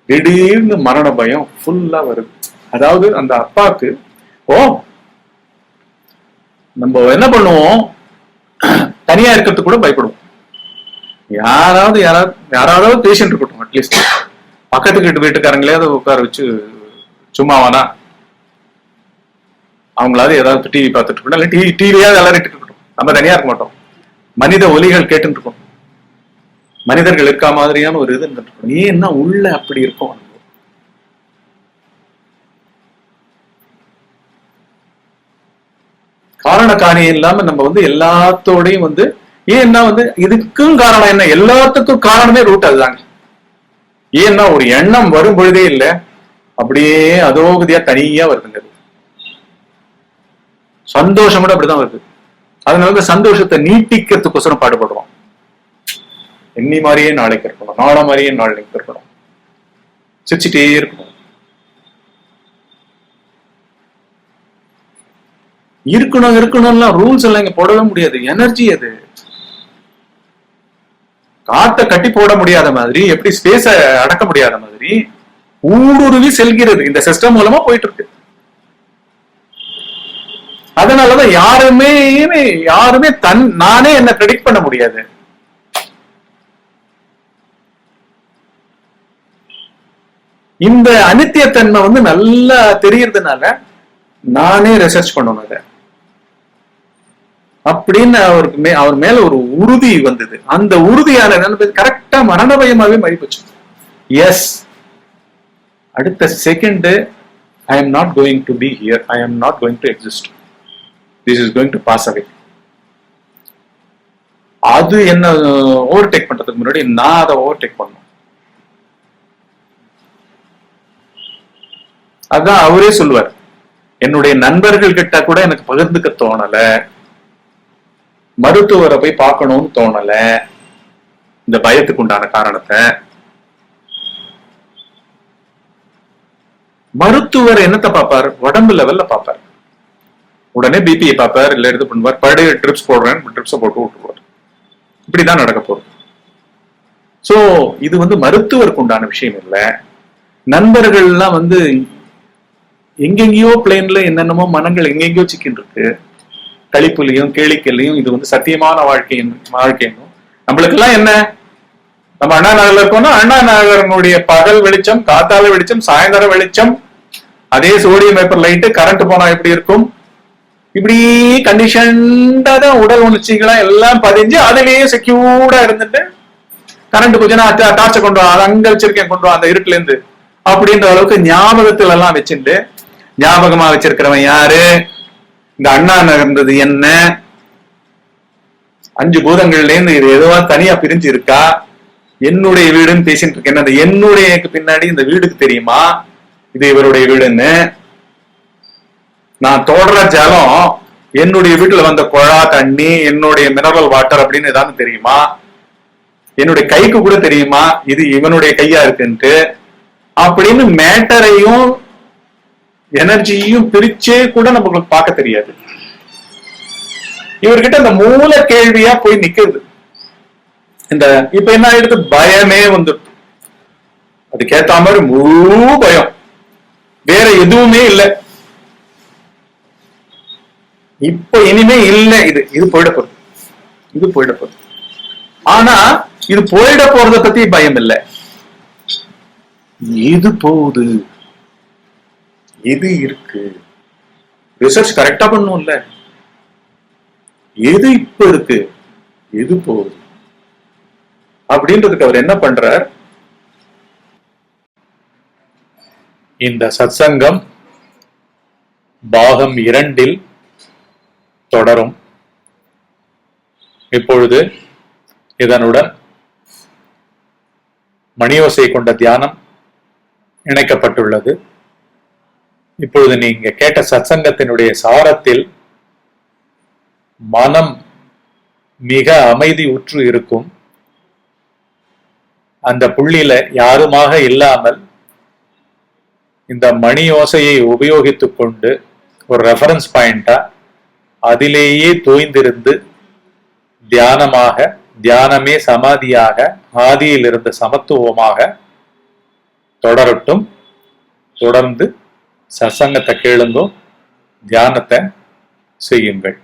திடீர்னு மரண பயம் ஃபுல்லா வருது. அதாவது அந்த அப்பாக்கு நம்ம என்ன பண்ணுவோம்? தனியா இருக்கிறது கூட பயப்படுவோம். யாராவது பேஷண்ட் இருக்கட்டும், அட்லீஸ்ட் பக்கத்து வீட்டுக்காரங்களே உட்கார வச்சு சும்மாவானா அவங்களாவது ஏதாவது டிவி பார்த்துட்டு இருக்கணும், இல்லை டிவியாவது எல்லாரும் இருக்கட்டும். நம்ம தனியா இருக்க மாட்டோம். மனித ஒலிகள் கேட்டு இருக்கோம். மனிதர்கள் இருக்கா மாதிரியான ஒரு இது இருக்கணும். ஏன்னா உள்ள அப்படி இருக்கும். காரண காரியம் இல்லாம நம்ம வந்து எல்லாத்தோடையும் வந்து ஏன்னா வந்து இதுக்கும் காரணம் என்ன? எல்லாத்துக்கும் காரணமே ரூட் அதுதாங்க. ஏன்னா ஒரு எண்ணம் வரும் பொழுதே இல்லை, அப்படியே அதோகதியா தனியா வருதுங்க. சந்தோஷம் கூட அப்படிதான் வருது. அதனால சந்தோஷத்தை நீட்டிக்கிறதுக்கோசரம் பாடுபடுறோம். இன்னி மாதிரியே நாளைக்கு இருக்கணும், நாளை மாதிரியே நாளைக்கு இருக்கணும், சிரிச்சுட்டே இருக்கணும். இருக்கணும்லாம் ரூல்ஸ் எல்லாம் இங்க போடவே முடியாது. எனர்ஜி அது. காத்த கட்டி போட முடியாத மாதிரி, எப்படி ஸ்பேஸ அடக்க முடியாத மாதிரி ஊடுருவி செல்கிறது. இந்த சிஸ்டம் மூலமா போயிட்டு இருக்கு. அதனாலதான் யாருமே நானே என்ன ப்ரெடிக்ட் பண்ண முடியாது. இந்த அனித்தியத்தன்மை வந்து நல்லா தெரியறதுனால நானே ரிசர்ச் பண்ணணும் அதை அப்படின்னு அவர் மேல ஒரு உறுதி வந்தது. அந்த உறுதியான கரெக்டா மரண பயமாவே மதிப்புச்சு. எஸ், அடுத்த second I am not going to be here, I am not going to exist, this is going to pass away. அது என்ன ஓவர்டேக் பண்றதுக்கு முன்னாடி நான் அதை ஓவர்டேக் பண்ணணும். அதான் அவரே சொல்லுவார், என்னுடைய நண்பர்கள் கிட்ட கூட எனக்கு பகிர்ந்துக்க தோணல, மருத்துவரை போய் பார்க்கணும்னு தோணல, இந்த பயத்துக்கு உண்டான காரணத்தை. மருத்துவர் என்னத்தை பார்ப்பார்? உடம்பு லெவல்ல பார்ப்பார். உடனே பிபிஐ பார்ப்பார், இல்ல இது பண்ணுவார், பர் டே ட்ரிப்ஸ் போடுறேன், ட்ரிப்ஸை போட்டு விட்டுருவார். இப்படிதான் நடக்க போகுது. சோ இது வந்து மருத்துவருக்கு உண்டான விஷயம் இல்லை. நண்பர்கள்லாம் வந்து எங்கெங்கயோ பிளேன்ல என்னென்னமோ மனங்கள் எங்கெங்கயோ சிக்கின்னு இருக்கு. களிப்புலையும் கேளிக்கையிலையும் இது வந்து சத்தியமான வாழ்க்கைன்னு நம்மளுக்கு எல்லாம் என்ன, நம்ம அண்ணா நகர்ல இருக்கோம்னா அண்ணா நகரனுடைய பகல் வெளிச்சம், காத்தால வெளிச்சம், சாயந்தர வெளிச்சம், அதே சோடியம் வேப்பர் லைட்டு, கரண்ட் போனா எப்படி இருக்கும், இப்படி கண்டிஷன்டா தான் உடல் உணர்ச்சிகளா எல்லாம் பதிஞ்சு அதுலயே செக்யூர்டா இருந்துட்டு கரண்ட் போச்சுன்னா டார்ச்சை கொண்டு வா, அங்க வச்சிருக்கேன் கொண்டு வா அந்த இருட்டுல இருந்து அப்படின்ற அளவுக்கு ஞாபகத்துல எல்லாம் வச்சுட்டு ஞாபகமா வச்சிருக்கிறவன் யாரு? இந்த அண்ணா நகர்ந்தது என்ன, 5 பூதங்கள்ல இருந்து இது எதுவா தனியா பிரிஞ்சு இருக்கா, என்னுடைய வீடுன்னு பேசிட்டு இருக்கேன். அந்த என்னுடைய பின்னாடி இந்த வீடுக்கு தெரியுமா இது இவருடைய வீடுன்னு? நான் தொடர ஜலம் என்னுடைய வீட்டுல வந்த குழா தண்ணி, என்னுடைய மினரல் வாட்டர் அப்படின்னு ஏதாவது தெரியுமா? என்னுடைய கைக்கு கூட தெரியுமா இது இவனுடைய கையா இருக்குன்ட்டு? அப்படின்னு மேட்டரையும் எனர்ஜியையும் பிரிச்சே கூட நமக்கு பார்க்க தெரியாது. இவர்கிட்ட அந்த மூல கேள்வியா போய் நிக்கிறது. இந்த இப்ப என்ன ஆயிடுது, பயமே வந்துட்டு, அதுக்கேத்த மாதிரி முழு பயம், வேற எதுவுமே இல்லை. இப்ப இனிமே இல்லை, இது போயிட போகுது, இது போயிட போகுது. ஆனா இது போயிட போறத பத்தி பயம் இல்லை, இது போகுது, இது இருக்கு, ரிசர்ச் கரெக்டா பண்ணும்ல, எது இப்ப இருக்கு, எது போகுது அப்படின்றதுக்கு அவர் என்ன பண்றார்? இந்த சத்சங்கம் பாகம் 2 தொடரும். இப்பொழுது இதனுடன் மணியோசை கொண்ட தியானம் இணைக்கப்பட்டுள்ளது. இப்பொழுது நீங்க கேட்ட சத்சங்கத்தினுடைய சாரத்தில் மனம் மிக அமைதி உற்று இருக்கும். அந்த புள்ளியில யாருமாக இல்லாமல் இந்த மணி ஓசையை உபயோகித்துக் கொண்டு ஒரு ரெஃபரன்ஸ் பாயிண்டா அதிலேயே தோய்ந்திருந்து தியானமாக, தியானமே சமாதியாக, ஆதியில் இருந்த சமத்துவமாக தொடரட்டும். தொடர்ந்து சத்சங்கத்தை கேளுங்கோ, தியானத்தை செய்யுங்கள்.